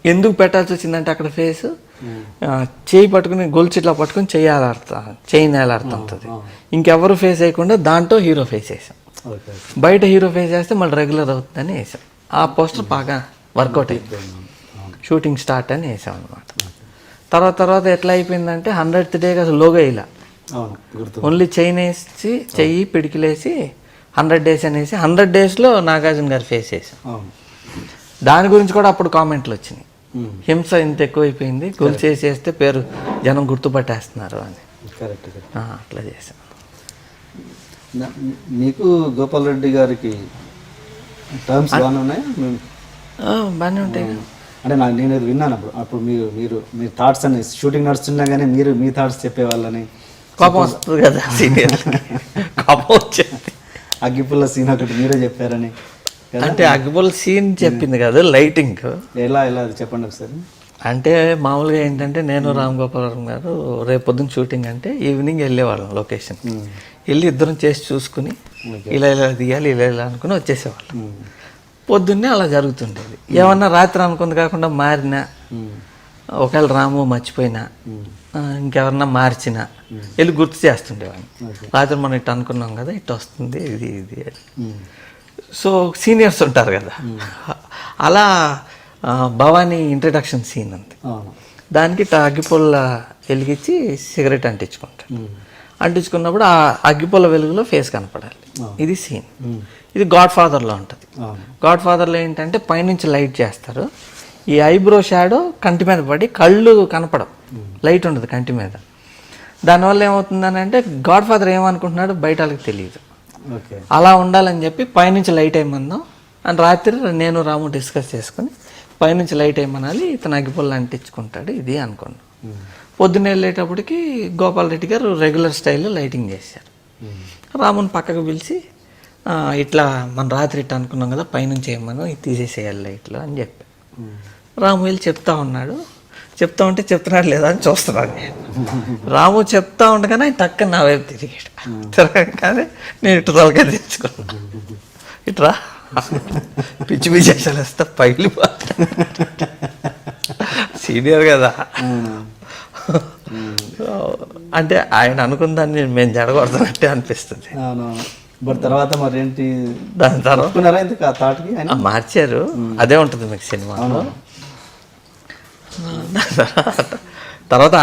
ఎందుకు పెట్టాల్సి వచ్చిందంటే అక్కడ ఫేస్ చేయి పట్టుకుని గొలుసు ఇట్లా పట్టుకుని చేయి నేలాడుతుంటుంది. ఇంకెవరు ఫేస్ వేయకుండా దాంట్లో హీరో ఫేస్ వేసాం. బయట హీరో ఫేస్ వేస్తే మళ్ళీ రెగ్యులర్ అవుతుందని వేసాం. ఆ పోస్టర్ బాగా వర్కౌట్ అయిపోయింది. షూటింగ్ స్టార్ట్ అని వేసాం అనమాట. తర్వాత ఎట్లా అయిపోయిందంటే 100th డే అసలు లోగో ఇలా ఓన్లీ చైన్ వేసి చెయ్యి పిడికిలేసి 100 days అనేసి 100 daysలో నాగార్జున గారి ఫేస్ వేసాం. దాని గురించి కూడా అప్పుడు కామెంట్లు వచ్చినాయి, హింస ఇంత ఎక్కువైపోయింది, గొలుసు వేసేస్తే పేరు జనం గుర్తుపట్టేస్తున్నారు అని. అట్లా చేశాను. మీకు గోపాల్ రెడ్డి గారికి టర్మ్స్ బాగానే ఉన్నాయా? బాగానే ఉంటాయి. అంటే నేను విన్నాను అప్పుడు మీరు మీ థాట్స్ అని షూటింగ్ నడుస్తున్నా కానీ మీరు మీ థాట్స్ చెప్పేవాళ్ళని. కోపం వస్తుంది కదా సీనియర్, కోపం వచ్చేది. అగ్గిపుల్ల సీన్ ఒకటి మీరే చెప్పారని. అంటే అగ్గిపుల్ల సీన్ చెప్పింది కదా, లైటింగ్ ఎలా అది చెప్పండి ఒకసారి. అంటే మామూలుగా ఏంటంటే నేను రామ్ గోపాల్ వర్మ గారు రేపు పొద్దున్న షూటింగ్ అంటే ఈవినింగ్ వెళ్ళేవాళ్ళం లొకేషన్. వెళ్ళి ఇద్దరం చేసి చూసుకుని ఇలా తీయాలి ఇలా అనుకుని వచ్చేసేవాళ్ళం. పొద్దున్నే అలా జరుగుతుండేది. ఏమన్నా రాత్రి అనుకుంది కాకుండా మారినా, ఒకవేళ రాము మర్చిపోయినా, ఇంకెవరన్నా మార్చినా వెళ్ళి గుర్తు చేస్తుండేవాడిని. రాత్రి మనం ఇట్లా అనుకున్నాం కదా, ఇట్లా వస్తుంది ఇది సో సీనియర్స్ ఉంటారు కదా, అలా భవానీ ఇంట్రడక్షన్ సీన్ అంతే. దానికి అగ్గిపుల్ల వెలిగించి సిగరెట్ అంటించుకున్నప్పుడు ఆ అగ్గిపుల్ల వెలుగులో ఫేస్ కనపడాలి. ఇది సీన్. ఇది గాడ్ ఫాదర్లో ఉంటుంది. గాడ్ ఫాదర్లో ఏంటంటే పైనుంచి లైట్ చేస్తారు, ఈ ఐబ్రో షాడో కంటి మీద పడి కళ్ళు కనపడం, లైట్ ఉండదు కంటి మీద. దానివల్ల ఏమవుతుందని అంటే గాడ్ ఫాదర్ ఏమనుకుంటున్నాడో బయట వాళ్ళకి తెలియదు. అలా ఉండాలని చెప్పి పైనుంచి లైట్ వేయమన్నాం అని రాత్రి నేను రాము డిస్కస్ చేసుకుని పైనుంచి లైట్ వేయమనాలి, ఇతను అగ్గిపుల్ల అంటించుకుంటాడు ఇది అనుకున్నాం. పొద్దున్న వెళ్ళేటప్పటికి గోపాల్ రెడ్డి గారు రెగ్యులర్ స్టైల్లో లైటింగ్ చేశారు. రాముని పక్కకు పిలిచి ఇట్లా మన రాత్రి ఇట్లా అనుకున్నాం కదా, పైనుంచి ఏమన్నా ఇది తీసేసేయాలి లైట్లో అని చెప్పి రాము వెళ్ళి చెప్తా ఉన్నాడు. చెప్తా ఉంటే చెప్తున్నాడు లేదా అని చూస్తున్నాను నేను. రాము చెప్తా ఉండగానే ఆయన టక్కన నా వైపు తిరిగాడు. తిరగగానే నేను ఇటు తలగా తెచ్చుకున్నా, ఇట్రా పిచ్చి పిచ్చేసాలు వేస్తా పైలు సీనియర్ కదా. అంటే ఆయన అనుకుందాన్ని మేము జడగొడతానంటే అనిపిస్తుంది. బట్ తర్వాత మరి ఏంటి, దాని తర్వాత మార్చారు. అదే ఉంటుంది మీకు సినిమాలో. తర్వాత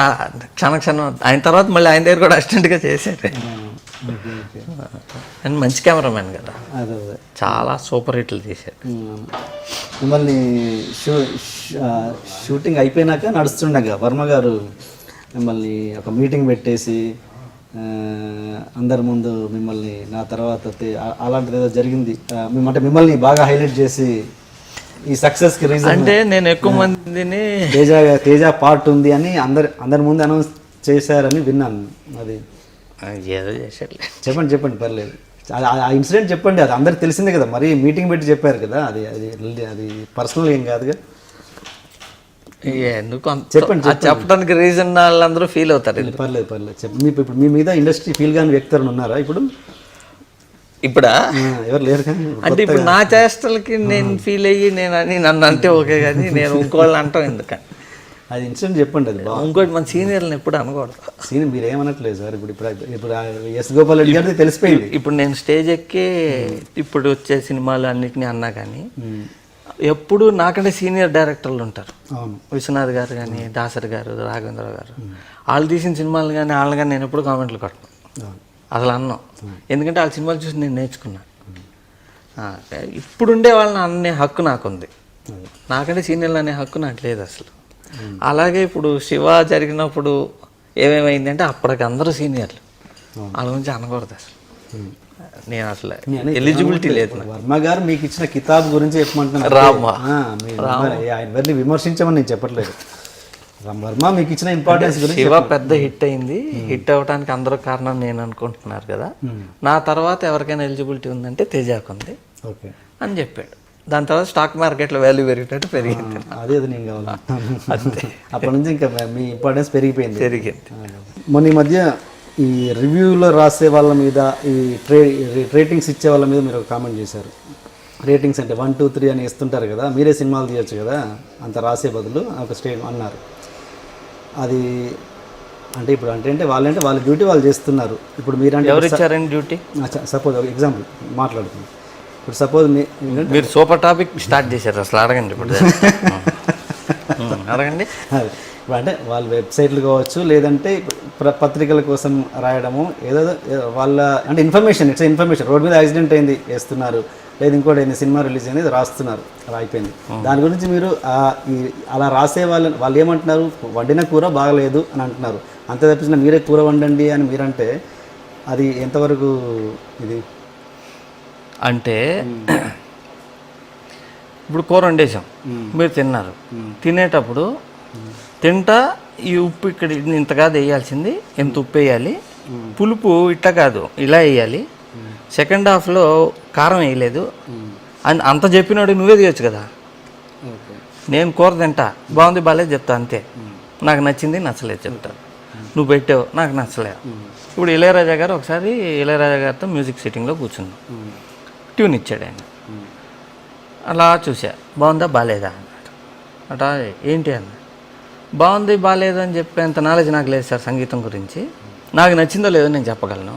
క్షణం ఆయన తర్వాత మళ్ళీ ఆయన దగ్గర కూడా అసిస్టెంట్గా చేశారు. అండ్ మంచి కెమెరామెన్ కదా, చాలా సూపర్ హిట్లు తీశారు. మిమ్మల్ని షూటింగ్ అయిపోయినాక నడుస్తుండగా వర్మ గారు మిమ్మల్ని ఒక మీటింగ్ పెట్టేసి అందరి ముందు మిమ్మల్ని నా తర్వాత అలాంటిది ఏదో జరిగింది, అంటే మిమ్మల్ని బాగా హైలైట్ చేసి ఈ సక్సెస్కి రీజన్ అంటే నేను ఎక్కువ మందిని తేజ పార్ట్ ఉంది అని అందరి ముందు అనౌన్స్ చేశారని విన్నాను. అది ఏదో చేశారు. చెప్పండి పర్లేదు. ఆ ఇన్సిడెంట్ చెప్పండి, అది అందరికి తెలిసిందే కదా, మరి మీటింగ్ పెట్టి చెప్పారు కదా, అది పర్సనల్ ఏం కాదుగా. ఎందుకు చెప్పండి, చెప్పడానికి రీజన్ వాళ్ళందరూ ఫీల్ అవుతారు. పర్లేదు చెప్పండి. ఇప్పుడు మీ మీద ఇండస్ట్రీ ఫీల్ కాని వ్యక్తులు ఉన్నారా ఇప్పుడా? ఎవరు లేరు కానీ అంటే ఇప్పుడు నా చేష్టలకి నేను ఫీల్ అయ్యి నన్ను అంటే ఓకే, కానీ నేను ఇంకోళ్ళు అంటాం ఎందుకని. అది ఇన్సిడెంట్ చెప్పండి, అది బాగా. ఇంకోటి మన సీనియర్లను ఎప్పుడు అనకూడదు. సీన్ మీరు ఏమనట్లేదు సార్, ఇప్పుడు ఎస్ గోపాల్ రెడ్డి గారిది తెలిసిపోయింది. ఇప్పుడు నేను స్టేజ్ ఎక్కి ఇప్పుడు వచ్చే సినిమాలు అన్నిటినీ అన్నా కానీ ఎప్పుడు నాకంటే సీనియర్ డైరెక్టర్లు ఉంటారు. అవును. విశ్వనాథ్ గారు కానీ, దాసరి గారు, రాఘవేంద్ర గారు, వాళ్ళు తీసిన సినిమాలు కానీ వాళ్ళని కానీ నేను ఎప్పుడు కామెంట్లు కొట్టను, అసలు అన్నాం. ఎందుకంటే వాళ్ళ సినిమాలు చూసి నేను నేర్చుకున్నా. ఇప్పుడుండే వాళ్ళని అనే హక్కు నాకుంది, నాకంటే సీనియర్లు అనే హక్కు నాకు లేదు అసలు. అలాగే ఇప్పుడు శివ జరిగినప్పుడు ఏమేమైందంటే అప్పటికి అందరూ సీనియర్లు, వాళ్ళ గురించి అనకూడదు అసలు. నేను అసలు ఎలిజిబిలిటీ లేదు. వర్మ గారు మీకు ఇచ్చిన కితాబ్ గురించి చెప్పమంటున్నాను. ఆయన విమర్శించమని నేను చెప్పట్లేదు. వర్మ మీకు ఇచ్చిన ఇంపార్టెన్స్ గురించి. శివ పెద్ద హిట్ అయింది, హిట్ అవ్వడానికి అందరూ కారణం నేను అనుకుంటున్నారు కదా. నా తర్వాత ఎవరికైనా ఎలిజిబిలిటీ ఉందంటే తేజాకు ఉంది అని చెప్పాడు. దాని తర్వాత స్టాక్ మార్కెట్లో వాల్యూ పెరిగేటట్టు పెరిగింది. అదే నేను కావాలి అంతే. అప్పటి నుంచి ఇంకా మీ ఇంపార్టెన్స్ పెరిగింది. మొన్న ఈ మధ్య ఈ రివ్యూలో రాసే వాళ్ళ మీద, ఈ రేటింగ్స్ ఇచ్చే వాళ్ళ మీద మీరు ఒక కామెంట్ చేశారు. రేటింగ్స్ అంటే 1, 2, 3 అని ఇస్తుంటారు కదా, మీరే సినిమాలు తీయచ్చు కదా అంత రాసే బదులు ఒక స్టేట్ అన్నారు. అది అంటే ఇప్పుడు అంటే వాళ్ళ డ్యూటీ వాళ్ళు చేస్తున్నారు. ఇప్పుడు మీరంటే ఎవరు ఇచ్చారండి డ్యూటీ? సపోజ్ ఒక ఎగ్జాంపుల్ మాట్లాడుతున్నాం. ఇప్పుడు సపోజ్ మీరు సూపర్ టాపిక్ స్టార్ట్ చేశారు, అసలు అడగండి. ఇప్పుడు అడగండి. ఇప్పుడు అంటే వాళ్ళ వెబ్సైట్లు కావచ్చు, లేదంటే పత్రికల కోసం రాయడము, ఏదో వాళ్ళ అంటే ఇన్ఫర్మేషన్, ఇట్స్ ఇన్ఫర్మేషన్. రోడ్ మీద యాక్సిడెంట్ అయింది వేస్తున్నారు, లేదు ఇంకోటి అయింది, సినిమా రిలీజ్ అయింది రాస్తున్నారు, అలా అయిపోయింది. దాని గురించి మీరు అలా రాసే వాళ్ళు ఏమంటున్నారు, వండిన కూర బాగలేదు అని అంటున్నారు. అంతే తప్పించిన మీరే కూర వండండి అని మీరంటే అది ఎంతవరకు ఇది అంటే? ఇప్పుడు కూర వండేసాం, మీరు తిన్నారు, తినేటప్పుడు తింటా ఈ ఉప్పు ఇక్కడ ఇంతగా వేయాల్సింది, ఎంత ఉప్పు వేయాలి, పులుపు ఇట్లా కాదు ఇలా వేయాలి, సెకండ్ హాఫ్లో కారం వేయలేదు అని అంత చెప్పినాడు నువ్వే తీయచ్చు కదా. నేను కూర తింటా, బాగుంది బాగాలేదు చెప్తా అంతే, నాకు నచ్చింది నచ్చలేదు చెప్తా, నువ్వు పెట్టావు నాకు నచ్చలేదు. ఇప్పుడు ఇళయరాజా గారు ఒకసారి ఇళయరాజా గారితో మ్యూజిక్ సిట్టింగ్లో కూర్చున్నాం, ట్యూన్ ఇచ్చాడు ఆయన. అలా చూసా, బాగుందా బాగాలేదా అన్నాడు. అటా ఏంటి అన్న, బాగుంది బాగాలేదు అని చెప్పేంత నాలెడ్జ్ నాకు లేదు సార్ సంగీతం గురించి, నాకు నచ్చిందో లేదో నేను చెప్పగలను,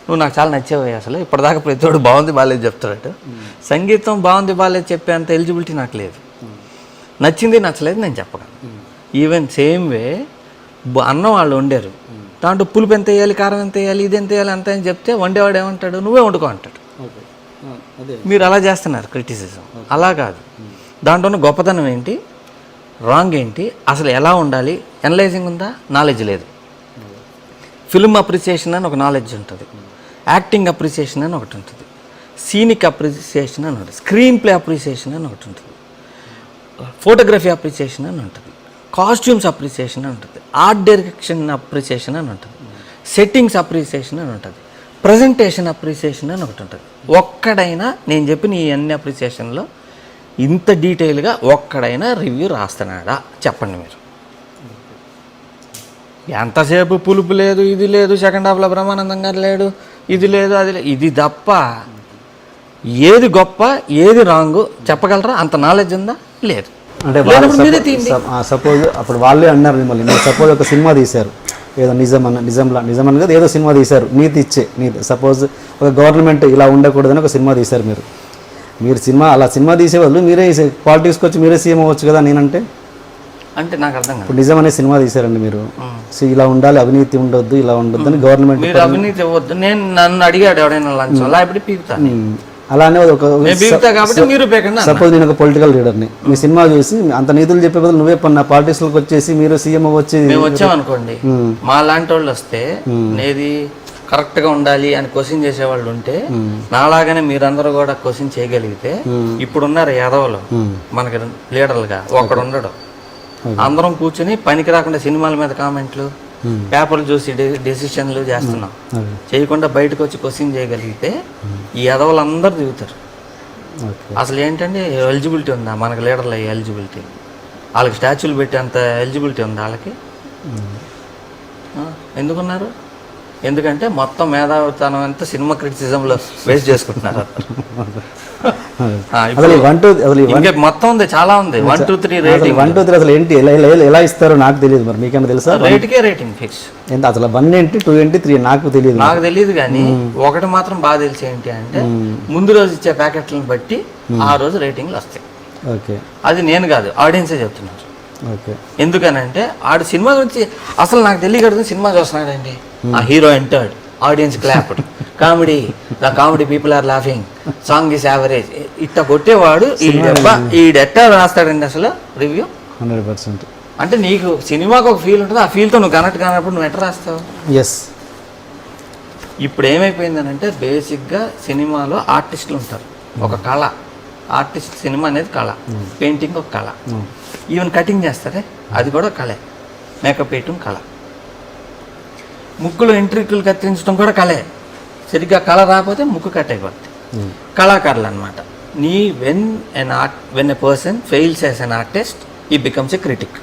నువ్వు నాకు చాలా నచ్చేవా అసలు, ఇప్పటిదాకా ప్రతివాడు బాగుంది బాగాలేదు చెప్తాడు, సంగీతం బాగుంది బాగాలేదు చెప్పేంత ఎలిజిబిలిటీ నాకు లేదు, నచ్చింది నచ్చలేదు నేను చెప్పగలను. ఈవెన్ సేమ్ వే అన్నం వాళ్ళు వండారు, దాంట్లో పులుపు ఎంత వేయాలి, కారం ఎంత వేయాలి, ఇది ఎంత వేయాలి అంత అని చెప్తే వండేవాడు ఏమంటాడు, నువ్వే వండుకో అంటాడు. మీరు అలా చేస్తున్నారు క్రిటిసిజం, అలా కాదు. దాంట్లో ఉన్న గొప్పతనం ఏంటి, రాంగ్ ఏంటి, అసలు ఎలా ఉండాలి, ఎనలైజింగ్ ఉందా, నాలెడ్జ్ లేదు. ఫిల్మ్ అప్రిసియేషన్ అని ఒక నాలెడ్జ్ ఉంటుంది, యాక్టింగ్ అప్రిసియేషన్ అని ఒకటి ఉంటుంది, సీనిక్ అప్రిసియేషన్ అని ఉంటుంది, స్క్రీన్ ప్లే అప్రిసియేషన్ అని ఒకటి ఉంటుంది, ఫోటోగ్రఫీ అప్రిసియేషన్ అని ఉంటుంది, కాస్ట్యూమ్స్ అప్రిసియేషన్ అని ఉంటుంది, ఆర్ట్ డైరెక్షన్ అప్రిసియేషన్ అని ఉంటుంది, సెట్టింగ్స్ అప్రిసియేషన్ అని ఉంటుంది, ప్రజెంటేషన్ అప్రిసియేషన్ అని ఒకటి ఉంటుంది. ఒక్కడైనా నేను చెప్పిన ఈ అన్ని అప్రిసియేషన్లో ఇంత డీటెయిల్గా ఒక్కడైనా రివ్యూ రాస్తున్నాడా చెప్పండి మీరు. ఎంతసేపు పులుపు లేదు, ఇది లేదు, సెకండ్ హాఫ్లో బ్రహ్మానందం గారు లేడు, ఇది లేదు, అది లేదు, ఇది తప్ప ఏది గొప్ప ఏది రాంగు చెప్పగలరా? అంత నాలెడ్జ్ ఉందా? లేదు. అంటే సపోజ్ అప్పుడు వాళ్ళే అన్నారు మిమ్మల్ని, మీరు సపోజ్ ఒక సినిమా తీశారు, ఏదో నిజం కదా, ఏదో సినిమా తీశారు, నీతి ఇచ్చే నీతి, సపోజ్ ఒక గవర్నమెంట్ ఇలా ఉండకూడదని ఒక సినిమా తీశారు, మీరు సినిమా తీసే వాళ్ళు మీరే పాలిటిక్స్కి వచ్చి మీరే సీఎం అవ్వచ్చు కదా నేనంటే. అంటే నాకు అర్థం కాదు. ఇప్పుడు నిజం అనే సినిమా తీశారండి మీరు, ఇలా ఉండాలి, అవినీతి ఉండొద్దు, ఇలా ఉండొద్దు అని గవర్నమెంట్. మీరు అవినీతి ఇవ్వద్దు, నేను నన్ను అడిగాడు ఎవడైనా లంచం అలా ఇప్పుడు పీకుతాను, అలానే సపోజ్ నేను ఒక పొలిటికల్ లీడర్ని, మీ సినిమా చూసి అంత నీతులు చెప్పే బదులు నువ్వే పాలిటిక్స్లోకి వచ్చేసి మీరు సీఎం వచ్చి మేము వచ్చామనుకోండి, మా లాంటి వాళ్ళు వస్తే నేది కరెక్ట్గా ఉండాలి అని క్వశ్చన్ చేసేవాళ్ళు ఉంటే నాలాగానే మీరందరూ కూడా క్వశ్చన్ చేయగలిగితే ఇప్పుడున్నారు యాదవులు మనకి లీడర్లుగా ఒకడు ఉండడు. అందరం కూర్చుని పనికి రాకుండా సినిమాల మీద కామెంట్లు, పేపర్లు చూసి డెసిషన్లు చేస్తున్నాం, చేయకుండా బయటకు వచ్చి క్వశ్చన్ చేయగలిగితే ఈ యాదవులందరూ దిగుతారు. అసలు ఏంటంటే ఎలిజిబిలిటీ ఉందా మనకి లీడర్లు? ఎలిజిబిలిటీ వాళ్ళకి స్టాచ్యూలు పెట్టేంత ఎలిజిబిలిటీ ఉందా వాళ్ళకి? ఎందుకున్నారు? ఎందుకంటే మొత్తం మేధావితనం అంతా సినిమా క్రిటిసిజంలో వేస్ట్ చేసుకుంటున్నారు. అసలు 1 2 అసలు ఇంకా మొత్తం ఉంది, చాలా ఉంది. 1 2 3 రేటింగ్. 1 2 3 అసలు ఏంటి, ఎలా ఇస్తారో నాకు తెలియదు. మరి మీకేమో తెలుసా? రేట్కే రేటింగ్ ఫిక్స్. ఎంత అసలు 1 ఏంటి 2 ఏంటి 3 నాకు తెలియదు. కానీ ఒకటి మాత్రం బాగా తెలిసి ఏంటి అంటే ముందు రోజు ఇచ్చే ప్యాకెట్లను బట్టి ఆ రోజు రేటింగ్లు వస్తాయి. ఓకే, అది నేను కాదు, ఆడియన్సే చెప్తున్నారు. ఓకే, ఎందుకనంటే ఆడు సినిమా గురించి అసలు నాకు తెలియకడుతుంది. సినిమా చూస్తున్నాడండి, ఆ hero entered, audience clapped, comedy, the comedy people are laughing, song is average, ఇట్లా కొట్టేవాడు ఈడెట్టా రాస్తాడండి అసలు రివ్యూ. 100%. అంటే నీకు సినిమాకి ఒక ఫీల్ ఉంటుంది, ఆ ఫీల్తో నువ్వు కనెక్ట్ కానప్పుడు నువ్వు ఎట్లా రాస్తావు? ఎస్. ఇప్పుడు ఏమైపోయిందనంటే బేసిక్గా సినిమాలో ఆర్టిస్టులు ఉంటారు, ఒక కళ. ఆర్టిస్ట్ సినిమా అనేది కళ, పెయింటింగ్ ఒక కళ, ఈవెన్ కటింగ్ చేస్తారే అది కూడా కళే, మేకప్ వేయటం కళ, ముక్కులు ఎంట్రీకులు కత్తిరించడం కూడా కళే. సరిగ్గా కళ రాకపోతే ముక్కు కట్ అయిపోద్ది. కళాకారులు అనమాట. When a person fails as an artist ఈ బికమ్స్ ఎ క్రిటిక్.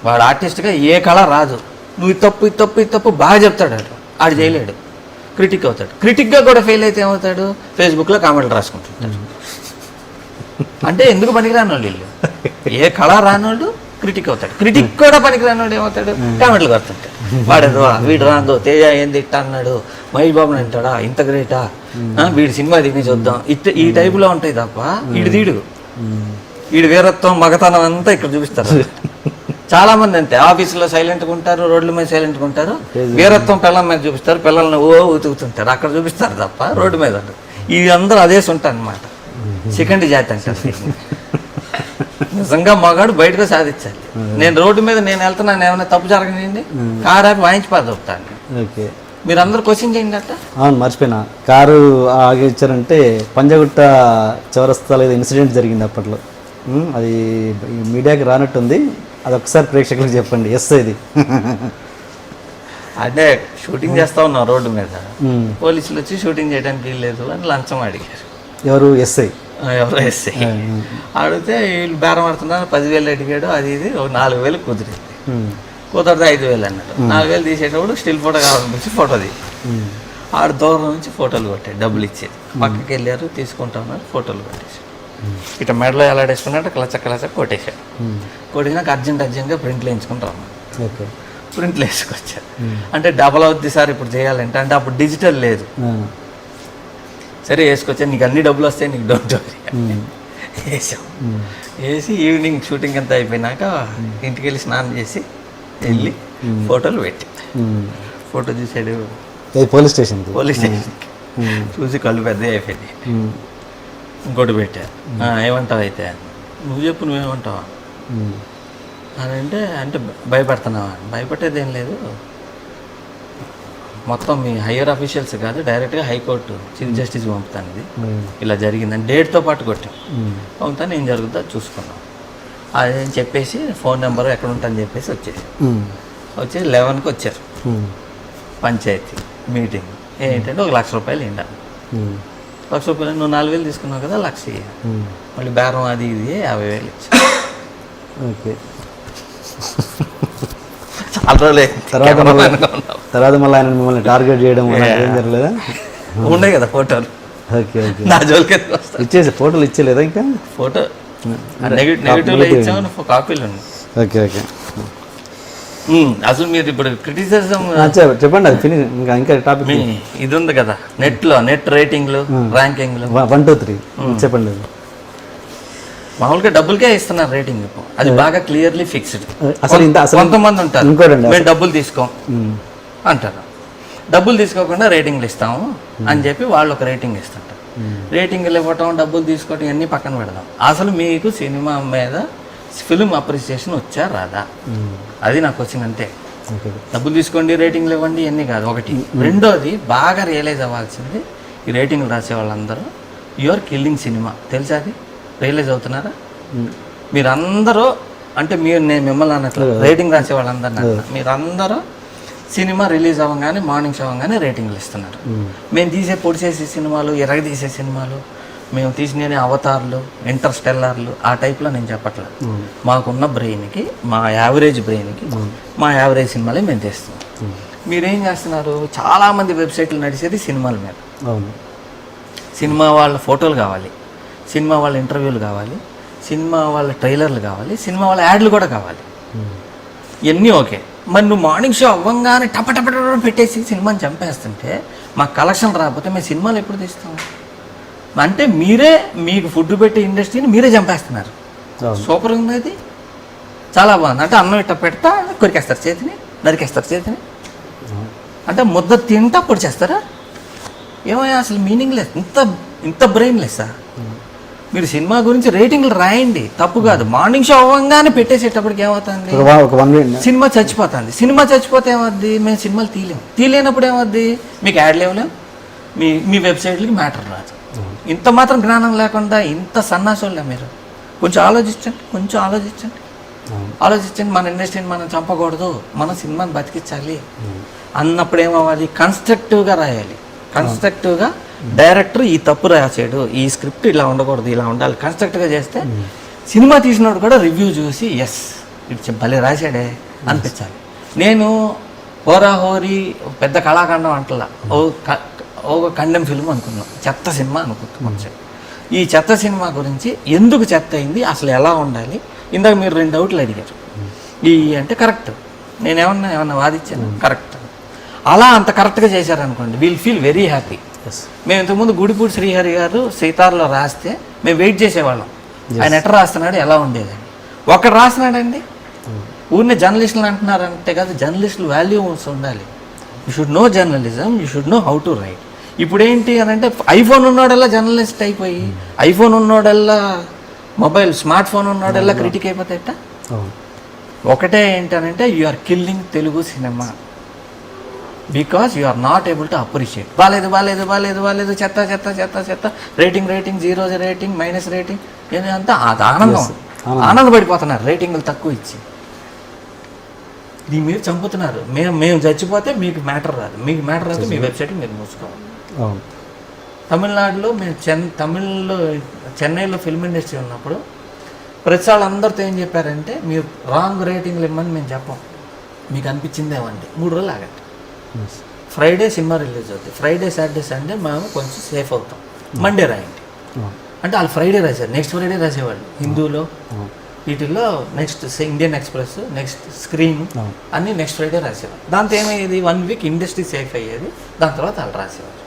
వాడు ఆర్టిస్ట్గా ఏ కళ రాదు, నువ్వు ఇది తప్పు బాగా చెప్తాడు, ఆడు చేయలేడు, క్రిటిక్ అవుతాడు. క్రిటిక్గా కూడా ఫెయిల్ అయితే ఏమవుతాడు? ఫేస్బుక్లో కామెంట్లు రాసుకుంటుంటాడు. అంటే ఎందుకు పనికిరాని వాళ్ళు వీళ్ళు? ఏ కళ రానోళ్ళు క్రిటిక్ అవుతాడు. క్రిటిక్ కూడా పనికిరానోడు ఏమవుతాడు? కామెంట్లు కొడుతుంటాడు. వాడేదో వీడు రాందో, తేజ ఏంది ఇట్ట అన్నాడు, మహేష్ బాబుని అంటాడా, ఇంత గ్రేటా, వీడి సినిమా దిగి చూద్దాం, ఈ టైపులో ఉంటాయి తప్ప వీడి వీరత్వం మగతనం అంతా ఇక్కడ చూపిస్తారు. చాలా మంది అంతే, ఆఫీసులో సైలెంట్గా ఉంటారు, రోడ్ల మీద సైలెంట్గా ఉంటారు, వీరత్వం పిల్లల మీద చూపిస్తారు, పిల్లల్ని ఉతుకుతుంటారు, అక్కడ చూపిస్తారు తప్ప రోడ్డు మీద. ఇవి అందరూ అదే ఉంటారు అనమాట. సెకండ్ జాతి అంటారు. నిజంగా మగాడు బయటకు సాధించాలి. నేను రోడ్డు మీద నేను వెళ్తున్నాను, ఏమైనా తప్పు జరగనివ్వండి, కారు ఆపి వాయించిపోయి చెప్తాను. ఓకే, మీరు అందరూ క్వశ్చన్ చేయండి అట్ట. అవును, మర్చిపోయినా. కారు ఆగిచ్చారంటే పంజగుట్ట చౌరస్తాలో ఏదో ఇన్సిడెంట్ జరిగింది అప్పట్లో. అది మీడియాకి రానట్టుంది, అది ఒకసారి ప్రేక్షకులకు చెప్పండి. ఎస్, ఇది అంటే షూటింగ్ చేస్తా ఉన్నాం రోడ్డు మీద, పోలీసులు వచ్చి షూటింగ్ చేయడానికి వీల్లేదు అని లంచం అడిగారు. ఎవరు? ఎస్ఐ. ఎవరో ఎస్ఐ అడిగితే వీళ్ళు బేరం ఆడుతున్నారు, 10,000 అడిగాడు, అది ఇది 4,000 కుదిరింది. కుదరదు 5,000 అన్నాడు. 4,000 తీసేటప్పుడు స్టిల్ ఫోటో కావాలనిపించి ఫోటో ది ఆడు దూరం నుంచి ఫోటోలు కొట్టాడు, డబ్బులు ఇచ్చేది. పక్కకి వెళ్ళారు, తీసుకుంటా ఉన్నారు, ఫోటోలు కొట్టేశాడు. ఇట్లా మెడలో ఎలాడేసుకున్నట్టు క్లచ కొట్టేశాడు. కొట్టినాక అర్జెంట్గా ప్రింట్లు వేయించుకుని రమ్మని ప్రింట్లు వేసుకొచ్చారు. అంటే డబల్ అవుద్ది సార్ ఇప్పుడు చేయాలంటే, అంటే అప్పుడు డిజిటల్ లేదు. సరే వేసుకొచ్చా, నీకు అన్ని డబ్బులు వస్తాయి, నీకు డౌట్ వేసాం. వేసి ఈవినింగ్ షూటింగ్ అంతా అయిపోయినాక ఇంటికి వెళ్ళి స్నానం చేసి వెళ్ళి ఫోటోలు పెట్టి ఫోటో చూసాడు పోలీస్ స్టేషన్కి చూసి కళ్ళు పెద్ద అయిపోయింది. ఇంకోటి పెట్టా, ఏమంటావు అయితే, నువ్వు చెప్పు నువ్వేమంటావా అని అంటే భయపడుతున్నావా? భయపడేది ఏం లేదు, మొత్తం మీ హయ్యర్ అఫీషియల్స్ కాదు, డైరెక్ట్గా హైకోర్టు చీఫ్ జస్టిస్ పంపుతాను, ఇది ఇలా జరిగిందని డేట్తో పాటు కొట్టాం, పంపుతాను, ఏం జరుగుతుందో చూసుకున్నాం. అదేం చెప్పేసి ఫోన్ నెంబర్ ఎక్కడ ఉంటుందని చెప్పేసి వచ్చేసి 11కి వచ్చారు పంచాయతీ మీటింగ్. ఏంటంటే 1,00,000 రూపాయలు ఏంటాను, 1,00,000 రూపాయలు నువ్వు 4,000 తీసుకున్నావు కదా, 1,00,000 మళ్ళీ బేరం అది ఇది 50,000 ఇచ్చి. ఓకే, తర్వాత మళ్ళీ ఆయన మిమ్మల్ని టార్గెట్ చేయడం ఏం జరగలేదా? ఉన్నాయి కదా ఫోటోలు. ఓకే, ఓకే, నా జోలికి ఇచ్చేసి ఫోటోలు ఇచ్చేలేదా? ఇంకా ఫోటో నెగిటివ్లో ఇచ్చామని కాపీలు ఉన్నాయి. Okay, okay. అసలు మీరు ఇప్పుడు క్రిటిసిజం చెప్పండి, అది ఫినిష్. ఇంకా టాపిక్ ఇది ఉంది కదా, నెట్ రేటింగ్లు, ర్యాంకింగ్లు 1 2 3 చెప్పండి. మామూలుగా డబ్బులకే ఇస్తున్నారు రేటింగ్, అది బాగా క్లియర్లీ ఫిక్స్డ్. అసలు కొంతమంది ఉంటారు, మేము డబ్బులు తీసుకోం అంటారు, డబ్బులు తీసుకోకుండా రేటింగ్లు ఇస్తాము అని చెప్పి వాళ్ళు ఒక రేటింగ్ ఇస్తుంటారు. రేటింగ్లు ఇవ్వటం, డబ్బులు తీసుకోవటం ఇవన్నీ పక్కన పెడదాం. అసలు మీకు సినిమా మీద ఫిల్మ్ అప్రిసియేషన్ వచ్చా రాదా, అది నాకు క్వశ్చన్. అంతే, డబ్బులు తీసుకోండి, రేటింగ్లు ఇవ్వండి ఇవన్నీ కాదు ఒకటి. రెండోది బాగా రియలైజ్ అవ్వాల్సింది, ఈ రేటింగ్లు రాసే వాళ్ళందరూ యూఆర్ కిల్లింగ్ సినిమా. తెలుసా? అది రియలైజ్ అవుతున్నారా మీరందరూ? అంటే నేను మిమ్మల్ని అన్నట్లు రేటింగ్ రాసే వాళ్ళందరినీ, మీరందరూ సినిమా రిలీజ్ అవ్వగానే మార్నింగ్ షో అవ్వగానే రేటింగ్లు ఇస్తున్నారు. మేము తీసే పొడిచేసే సినిమాలు, ఎరగదీసే సినిమాలు, మేము తీసిన అవతార్లు, ఇంటర్స్టెల్లార్లు ఆ టైప్లో నేను చెప్పట్లేదు. మాకున్న బ్రెయిన్కి, మా యావరేజ్ బ్రెయిన్కి మా యావరేజ్ సినిమాలే మేము తీస్తాం. మీరేం చేస్తున్నారు, చాలామంది వెబ్సైట్లు నడిచేది సినిమాల మీద. అవును. సినిమా వాళ్ళ ఫోటోలు కావాలి, సినిమా వాళ్ళ ఇంటర్వ్యూలు కావాలి, సినిమా వాళ్ళ ట్రైలర్లు కావాలి, సినిమా వాళ్ళ యాడ్లు కూడా కావాలి. ఇవన్నీ ఓకే. మరి నువ్వు మార్నింగ్ షో అవ్వంగానే టప పెట్టేసి సినిమాని చంపేస్తుంటే మాకు కలెక్షన్ రాకపోతే మేము సినిమాలు ఎప్పుడు తీస్తాం? అంటే మీరే మీకు ఫుడ్ పెట్టే ఇండస్ట్రీని మీరే చంపేస్తున్నారు. సూపర్ ఉంది అది, చాలా బాగుంది. అంటే అన్నం ఇట్ట పెడతా కొరికేస్తారు చేతిని, నరికేస్తారు చేతిని, అంటే ముద్ద తింటా పొడి చేస్తారా? ఏమయ్యా అసలు మీనింగ్ లేదు, ఇంత బ్రెయిన్ లెస్సా? మీరు సినిమా గురించి రేటింగ్లు రాయండి, తప్పు కాదు. మార్నింగ్ షో అవ్వగానే పెట్టేసేటప్పటికి ఏమవుతుంది, సినిమా చచ్చిపోతుంది. సినిమా చచ్చిపోతే ఏమవుద్ది, మేము సినిమాలు తీయలేనప్పుడు ఏమవుద్ది, మీకు యాడ్లు ఇవ్వలేం, మీ వెబ్సైట్లకి మ్యాటర్ రాదు. ఇంత మాత్రం జ్ఞానం లేకుండా ఇంత సన్నాసోళ్ళే మీరు. కొంచెం ఆలోచించండి. మన ఇండస్ట్రీని మనం చంపకూడదు, మన సినిమాని బతికించాలి అన్నప్పుడు ఏమవ్వాలి, కన్స్ట్రక్టివ్గా రాయాలి. కన్స్ట్రక్టివ్గా డైరెక్టర్ ఈ తప్పు రాసాడు, ఈ స్క్రిప్ట్ ఇలా ఉండకూడదు, ఇలా ఉండాలి, కన్స్ట్రక్ట్గా చేస్తే సినిమా తీసినోడు కూడా రివ్యూ చూసి ఎస్ ఇటు భలే రాశాడే అనిపించాలి. నేను హోరాహోరీ పెద్ద కళాఖండం అంటలా, ఒక కండెమ్ ఫిల్మ్ అనుకున్నాం, చెత్త సినిమా అనుకుంటున్నాం. ఈ చెత్త సినిమా గురించి ఎందుకు చెత్త అయింది, అసలు ఎలా ఉండాలి, ఇందాక మీరు 2 డౌట్లు అడిగారు. అంటే కరెక్ట్, ఏమన్నా వాదించాను కరెక్ట్. అలా అంత కరెక్ట్గా చేశారనుకోండి, వీల్ ఫీల్ వెరీ హ్యాపీ. మేము ఇంతకుముందు గుడిపూడి శ్రీహరి గారు సీతార్లో రాస్తే మేము వెయిట్ చేసేవాళ్ళం, ఆయన ఎట్లా రాస్తున్నాడు, ఎలా ఉండేదని. ఒకడు రాస్తున్నాడండి, ఊరిని జర్నలిస్టులు అంటున్నారంటే కాదు, జర్నలిస్టులు వాల్యూస్ ఉండాలి. You should know journalism, you should know how to write. ఇప్పుడు ఏంటి అని అంటే ఐఫోన్ ఉన్నోడల్లా జర్నలిస్ట్ అయిపోయి, ఐఫోన్ ఉన్నోడల్లా మొబైల్ స్మార్ట్ ఫోన్ ఉన్నోడల్లా క్రిటిక్ అయిపోతాయట. ఒకటే ఏంటనంటే you are killing Telugu cinema because you are not able to appreciate. బాలేదు, చెత్త, రేటింగ్ 0 రేటింగ్, మైనస్ రేటింగ్, ఏదంతా అది ఆనందపడిపోతున్నారు రేటింగ్లు తక్కువ ఇచ్చి. దీన్ని మీరు చంపుతున్నారు. మేము చచ్చిపోతే మీకు మ్యాటర్ రాదు, మీ వెబ్సైట్ మీరు మూసుకోవాలి. తమిళనాడులో మేము చెన్నైలో ఫిల్మ్ ఇండస్ట్రీ ఉన్నప్పుడు ప్రతి వాళ్ళందరితో ఏం చెప్పారంటే, మీరు రాంగ్ రేటింగ్లు ఇవ్వమని మేము చెప్పాం, మీకు అనిపించిందేమండి 3 రోజులు ఆగండి. ఫ్రైడే సినిమా రిలీజ్ అవుతుంది, ఫ్రైడే సాటర్డే సండే మేము కొంచెం సేఫ్ అవుతాం, మండే రాయండి అంటే వాళ్ళు ఫ్రైడే రాశారు, నెక్స్ట్ ఫ్రైడే రాసేవాళ్ళు. హిందూలో వీటిల్లో next Indian express, next screen అన్నీ నెక్స్ట్ ఫ్రైడే రాసేవారు. దాంతో ఏమయ్యేది, 1 వీక్ ఇండస్ట్రీ సేఫ్ అయ్యేది. దాని తర్వాత వాళ్ళు రాసేవారు.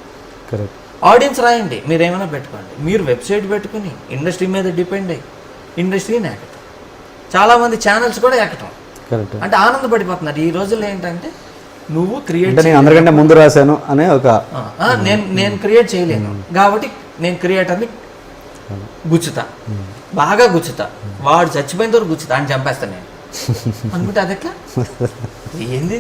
కరెక్ట్. ఆడియన్స్ రాయండి, మీరు ఏమైనా పెట్టుకోండి, మీరు వెబ్సైట్ పెట్టుకుని ఇండస్ట్రీ మీద డిపెండ్ అయ్యి ఇండస్ట్రీని ఎక్కటం, చాలామంది ఛానల్స్ కూడా ఎక్కటం, కరెక్ట్. అంటే ఆనందపడిపోతున్నారు. ఈ రోజుల్లో ఏంటంటే నువ్వు క్రియేట్, నేను అందరికంటే ముందు రాశాను అనే ఒక నేను క్రియేట్ చేయలేను కాబట్టి నేను క్రియేటర్ని గుచ్చుతా, బాగా గుచ్చుతా, వాడు చచ్చిపోయిన వరకు గుచ్చుతా అని చంపేస్తాను నేను అనుకుంటే అది ఎట్లా, ఏంది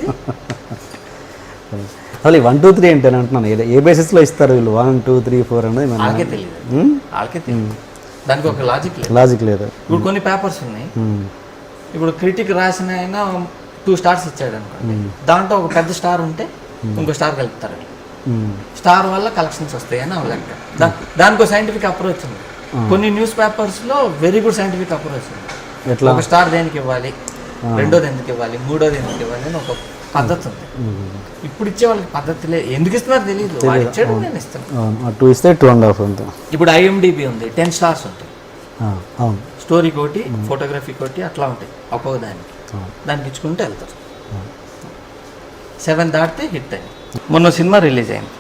అసలు 1 2 3 ఏంటి అని అంటున్నాను. ఏ బేసిస్లో ఇస్తారు వీళ్ళు 1 2 3 4 అనేది వాళ్ళకే తెలియదు, దానికి ఒక లాజిక్ లేదు. ఇప్పుడు కొన్ని పేపర్స్ ఉన్నాయి, ఇప్పుడు క్రిటిక్ రాసిన అయినా 2 స్టార్స్ ఇచ్చాడు అనుకోండి, దాంట్లో ఒక పెద్ద స్టార్ ఉంటే ఇంకో స్టార్ కలుపుతారు, స్టార్ వల్ల కలెక్షన్స్ వస్తాయి అని లెక్క. దానికి సైంటిఫిక్ అప్రోచ్ ఉంది. కొన్ని న్యూస్ పేపర్స్లో వెరీ గుడ్ సైంటిఫిక్ అప్రోచ్ ఉంది. ఒక స్టార్ దేనికి ఇవ్వాలి, రెండోది ఎందుకు ఇవ్వాలి, మూడోది ఎందుకు ఇవ్వాలి అని ఒక పద్ధతి ఉంది. ఇప్పుడు ఇచ్చే వాళ్ళకి పద్ధతి లేదు, ఎందుకు ఇస్తున్నారు తెలియదు, వాడు ఇచ్చాడు నేను ఇస్తాను, 2 ఇస్తే 2.5 ఉంటుంది. ఇప్పుడు IMDb ఉంది, 10 స్టార్స్ ఉంటాయి, స్టోరీ కోటి, ఫోటోగ్రఫీ కోటి అట్లా ఉంటాయి ఒక్కొక్క దానికి ఇచ్చుకుంటే వెళ్తారు. 7 దాటితే హిట్ అయింది. మొన్న సినిమా రిలీజ్ అయింది,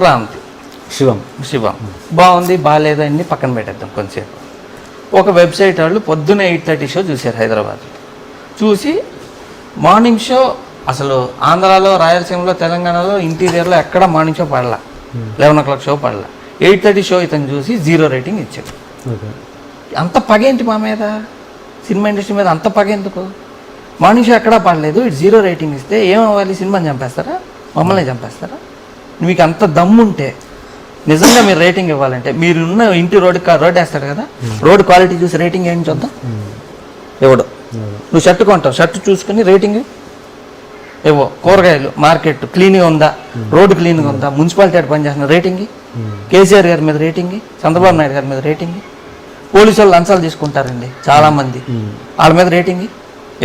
రామ్ది శివం బాగుంది, బాగాలేదు అన్ని పక్కన పెట్టేద్దాం కొంచెంసేపు. ఒక వెబ్సైట్ వాళ్ళు పొద్దున్న 8:30 షో చూశారు హైదరాబాద్. చూసి మార్నింగ్ షో అసలు ఆంధ్రాలో, రాయలసీమలో, తెలంగాణలో ఇంటీరియర్లో ఎక్కడ మార్నింగ్ షో పడలా, 11 o'clock షో పడలా. 8:30 షో ఇతను చూసి 0 రేటింగ్ ఇచ్చాడు. అంత పగేంటి మా మీద, సినిమా ఇండస్ట్రీ మీద అంత పగేందుకు? మార్నింగ్ షో ఎక్కడా పడలేదు, ఇటు 0 రేటింగ్ ఇస్తే ఏమవ్వాలి, సినిమాని చంపేస్తారా, మమ్మల్ని చంపేస్తారా? మీకు అంత దమ్ముంటే నిజంగా మీరు రేటింగ్ ఇవ్వాలంటే, మీరున్న ఇంటి రోడ్డు వేస్తాడు కదా, రోడ్ క్వాలిటీ చూసి రేటింగ్ ఏంటి చూద్దాం. ఎవడు నువ్వు షర్ట్ కొంటావు, షర్ట్ చూసుకుని రేటింగ్ ఏవో, కూరగాయలు మార్కెట్ క్లీన్గా ఉందా, రోడ్డు క్లీన్గా ఉందా, మున్సిపాలిటీ పనిచేస్తున్న రేటింగ్, కేసీఆర్ గారి మీద రేటింగ్, చంద్రబాబు నాయుడు గారి మీద రేటింగ్, పోలీసు వాళ్ళు లంచాలు తీసుకుంటారండి చాలామంది, వాళ్ళ మీద రేటింగ్,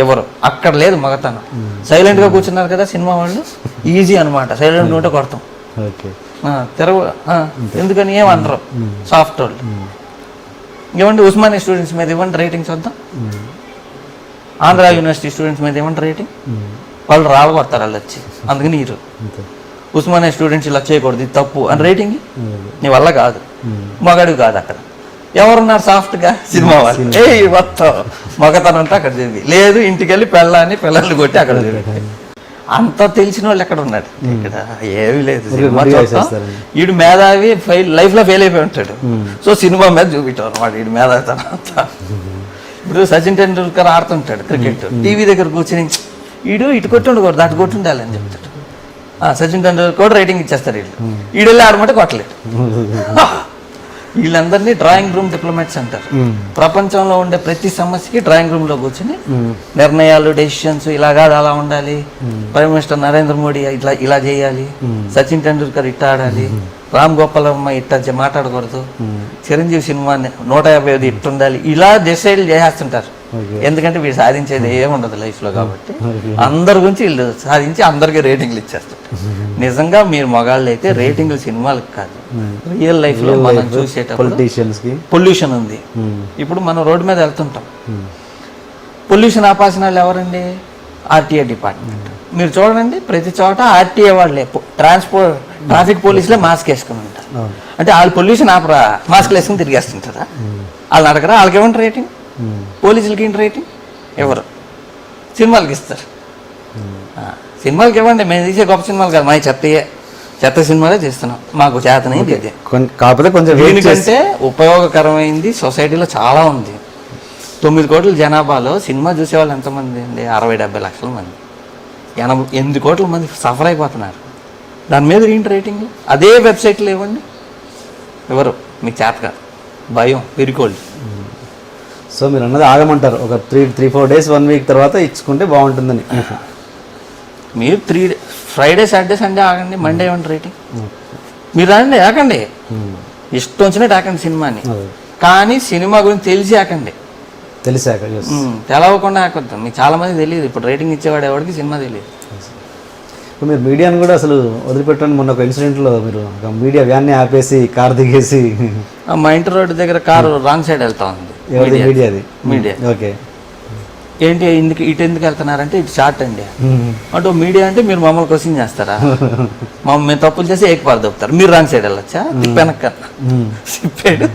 ఎవరు అక్కడ లేదు మగతనం. సైలెంట్గా కూర్చున్నారు కదా సినిమా వాళ్ళు, ఈజీ అనమాట. సైలెంట్ ఉంటే కొడతాం, ఓకే తెరవ ఎందుకని ఏమనరు సాఫ్ట్ వాళ్ళు. ఇవ్వండి ఉస్మానియా స్టూడెంట్స్ మీద ఇవ్వండి రేటింగ్స్ వద్దాం, ఆంధ్ర యూనివర్సిటీ స్టూడెంట్స్ మీద ఇవ్వండి రేటింగ్, వాళ్ళు రాలగొడతారు వాళ్ళు వచ్చి. అందుకని మీరు ఉస్మానియా స్టూడెంట్స్ ఇలా చేయకూడదు, ఇది తప్పు అని రేటింగ్ నీ వల్ల కాదు, మగాడు కాదు. అక్కడ ఎవరున్నారు సాఫ్ట్గా? సినిమా వాళ్ళు. మొత్తం మగతనం అంతా అక్కడ జరిగింది. లేదు ఇంటికి వెళ్ళి పిల్లల్ని కొట్టి అక్కడ జరిగింది. అంత తెలిసిన వాళ్ళు ఎక్కడ ఉన్నాడు? ఇక్కడ ఏమీ లేదు. సినిమా వీడు మేధావి లైఫ్లో ఫెయిల్ అయిపోయి ఉంటాడు. సో సినిమా మీద చూపించారు వాడు వీడు మేధావితనం అంతా. ఇప్పుడు సచిన్ టెండూల్కర్ ఆడుతుంటాడు క్రికెట్, టీవీ దగ్గర కూర్చొని వీడు ఇటు కొట్టి ఉండకూడదు అటు కొట్టి ఉండాలి అని చెప్తాడు. సచిన్ టెండూల్కర్ కూడా రేటింగ్ ఇచ్చేస్తారు. వీడు వెళ్ళి ఆడమంటే కొట్టలేడు. వీళ్ళందరినీ డ్రాయింగ్ రూమ్ డిప్లొమాట్స్ అంటారు. ప్రపంచంలో ఉండే ప్రతి సమస్యకి డ్రాయింగ్ రూమ్ లో కూర్చొని నిర్ణయాలు, డెసిషన్స్ ఇలా కాదు అలా ఉండాలి, ప్రైమ్ మినిస్టర్ నరేంద్ర మోడీ ఇలా చేయాలి, సచిన్ టెండూల్కర్ ఇట్ట ఆడాలి, రామ్ గోపాల్ వర్మ ఇట్ట మాట్లాడకూడదు, చిరంజీవి సినిమా 150 ఇట్టుండాలి, ఇలా డిసైడ్ చేసేస్తుంటారు. ఎందుకంటే వీడు సాధించేది ఏముండదు లైఫ్లో కాబట్టి అందరి గురించి వీళ్ళు సాధించి అందరికీ రేటింగ్లు ఇచ్చేస్తారు. నిజంగా మీరు మగాళ్ళు అయితే రేటింగ్లు సినిమాలకు కాదు, రియల్ లైఫ్లో మనం చూసేటప్పుడు పొల్యూషన్ ఉంది. ఇప్పుడు మనం రోడ్డు మీద వెళ్తుంటాం, పొల్యూషన్ ఆపాల్సిన వాళ్ళు ఎవరండి? RTA department. మీరు చూడండి ప్రతి చోట ఆర్టీఏ వాళ్ళే, ట్రాఫిక్ పోలీసులే మాస్క్ వేసుకుని ఉంటారు. అంటే వాళ్ళు పొల్యూషన్ ఆపరా, మాస్క్లు వేసుకుని తిరిగేస్తుంటారా? వాళ్ళని అడగరా? వాళ్ళకి ఏమంటారు రేటింగ్? పోలీసులకి ఏంటి రేటింగ్? ఎవరు? సినిమాలకి ఇస్తారు. సినిమాలకి ఇవ్వండి, మేము తీసే గొప్ప సినిమాలు కాదు, మా చెత్త సినిమాలే తీస్తున్నాం, మాకు చేతనైంది ఇదే. కాకపోతే కొంచెం దీనికంటే ఉపయోగకరమైంది సొసైటీలో చాలా ఉంది. 9 కోట్ల జనాభాలో సినిమా చూసేవాళ్ళు ఎంతమంది అండి? 60-70 లక్షల మంది. 8 కోట్ల మంది సఫర్ అయిపోతున్నారు. దాని మీద ఏంటి రేటింగ్? అదే వెబ్సైట్లో ఇవ్వండి, ఎవరు? మీకు చేత కాదు, భయం, పిరికోళ్ళు. సో మీరు అన్నది ఆగమంటారు, ఒక 3-4 డేస్ 1 వీక్ తర్వాత ఇచ్చుకుంటే బాగుంటుందని. మీరు ఫ్రైడే సాటర్డే సండే ఆగండి, మండే ఇవ్వండి రేటింగ్. మీరు రండి ఆకండి, ఇష్టం వచ్చినట్టు ఆకండి సినిమాని, కానీ సినిమా గురించి తెలిసి ఆకండి. తెలిసాక తెలవకుండా ఆకొద్దాం. మీకు చాలా మంది తెలియదు, ఇప్పుడు రేటింగ్ ఇచ్చేవాడు ఎవరికి సినిమా తెలియదు. ఇప్పుడు మీరు మీడియాని కూడా అసలు వదిలిపెట్టండి. మొన్న ఒక ఇన్సిడెంట్లో మీరు ఒక మీడియా వ్యాన్ని ఆపేసి కార్ దిగేసి, మా ఇంటి రోడ్డు దగ్గర కారు రాంగ్ సైడ్ వెళ్తా ఉంది. మీడియా ఓకే, ఏంటి ఇటు ఎందుకు వెళ్తున్నారంటే ఇటు షార్ట్ అండి అంటే మీడియా అంటే మీరు మమ్మల్ని క్వశ్చన్ చేస్తారా? మేము తప్పులు చేసి ఏకపాలు దొప్పుతారు, మీరు రాంగ్ సైడ్ వెళ్ళొచ్చా? తిప్పెనక్క తిప్పాడు.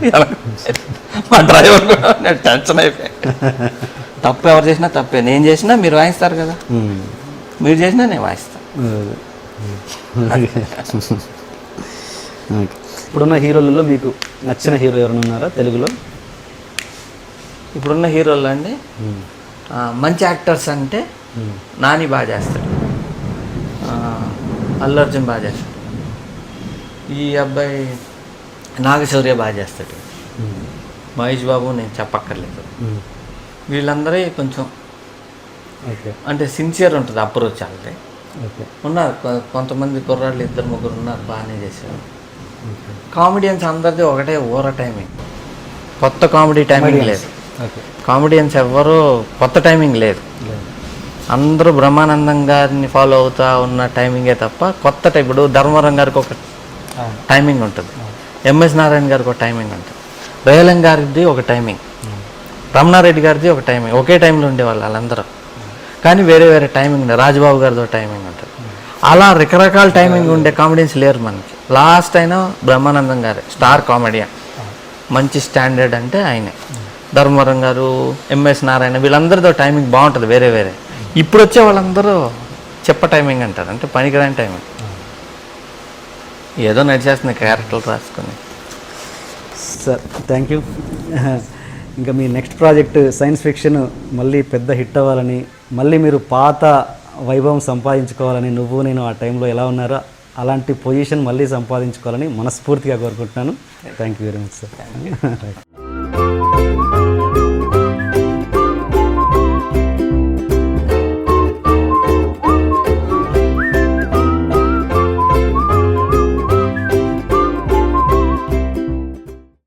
మా డ్రైవర్ కూడా టెన్షన్ అయిపోయాడు. తప్పు ఎవరు చేసినా తప్పే, నేను చేసినా మీరు వాయిస్తారు కదా, మీరు చేసినా నేను వాయిస్తాను. ఇప్పుడున్న హీరోలలో మీకు నచ్చిన హీరో ఎవరైనా ఉన్నారా తెలుగులో? ఇప్పుడున్న హీరోలు అండి మంచి యాక్టర్స్ అంటే నాని బాగా చేస్తాడు, అల్లు అర్జున్ బాగా చేస్తాడు, ఈ అబ్బాయి నాగశౌర్య బాగా చేస్తాడు, మహేష్ బాబు నేను చెప్పక్కర్లేదు. వీళ్ళందరే కొంచెం అంటే సిన్సియర్ ఉంటుంది అప్రోచ్. అంటే ఉన్నారు కొంతమంది కుర్రాళ్ళు 2-3 ఉన్నారు బాగానే చేశారు. కామెడియన్స్ అందరిది ఒకటే ఊర టైమింగ్, కొత్త కామెడీ టైమింగ్ లేదు. కామెడియన్స్ ఎవ్వరూ కొత్త టైమింగ్ లేదు, అందరూ బ్రహ్మానందం గారిని ఫాలో అవుతా ఉన్న టైమింగే తప్ప కొత్త టైం. ఇప్పుడు ధర్మవరం గారికి ఒక టైమింగ్ ఉంటుంది, ఎంఎస్ నారాయణ గారికి ఒక టైమింగ్ ఉంటుంది, రేలం గారిది ఒక టైమింగ్, రమణారెడ్డి గారిది ఒక టైమింగ్. ఒకే టైంలో ఉండేవాళ్ళు వాళ్ళందరూ, కానీ వేరే వేరే టైమింగ్ ఉంటుంది. రాజబాబు గారిది ఒక టైమింగ్ ఉంటుంది. అలా రకరకాల టైమింగ్ ఉండే కామెడియన్స్ లేరు మనకి. లాస్ట్ అయినా బ్రహ్మానందం గారే స్టార్ కామెడియన్, మంచి స్టాండర్డ్ అంటే ఆయనే. ధర్మవరం గారు, ఎంఎస్ నారాయణ వీళ్ళందరితో టైమింగ్ బాగుంటుంది వేరే వేరే. ఇప్పుడు వచ్చే వాళ్ళందరూ చెప్ప టైమింగ్ అంటారు, అంటే పనికిరాని టైమింగ్, ఏదో నడిచేస్తుంది క్యారెక్టర్లు రాసుకొని. Sir thank you. ఇంకా మీ నెక్స్ట్ ప్రాజెక్ట్ సైన్స్ ఫిక్షన్ మళ్ళీ పెద్ద హిట్ అవ్వాలని, మళ్ళీ మీరు పాత వైభవం సంపాదించుకోవాలని, నువ్వు నేను ఆ టైంలో ఎలా ఉన్నారో అలాంటి పొజిషన్ మళ్ళీ సంపాదించుకోవాలని మనస్ఫూర్తిగా కోరుకుంటున్నాను. Thank you very much sir.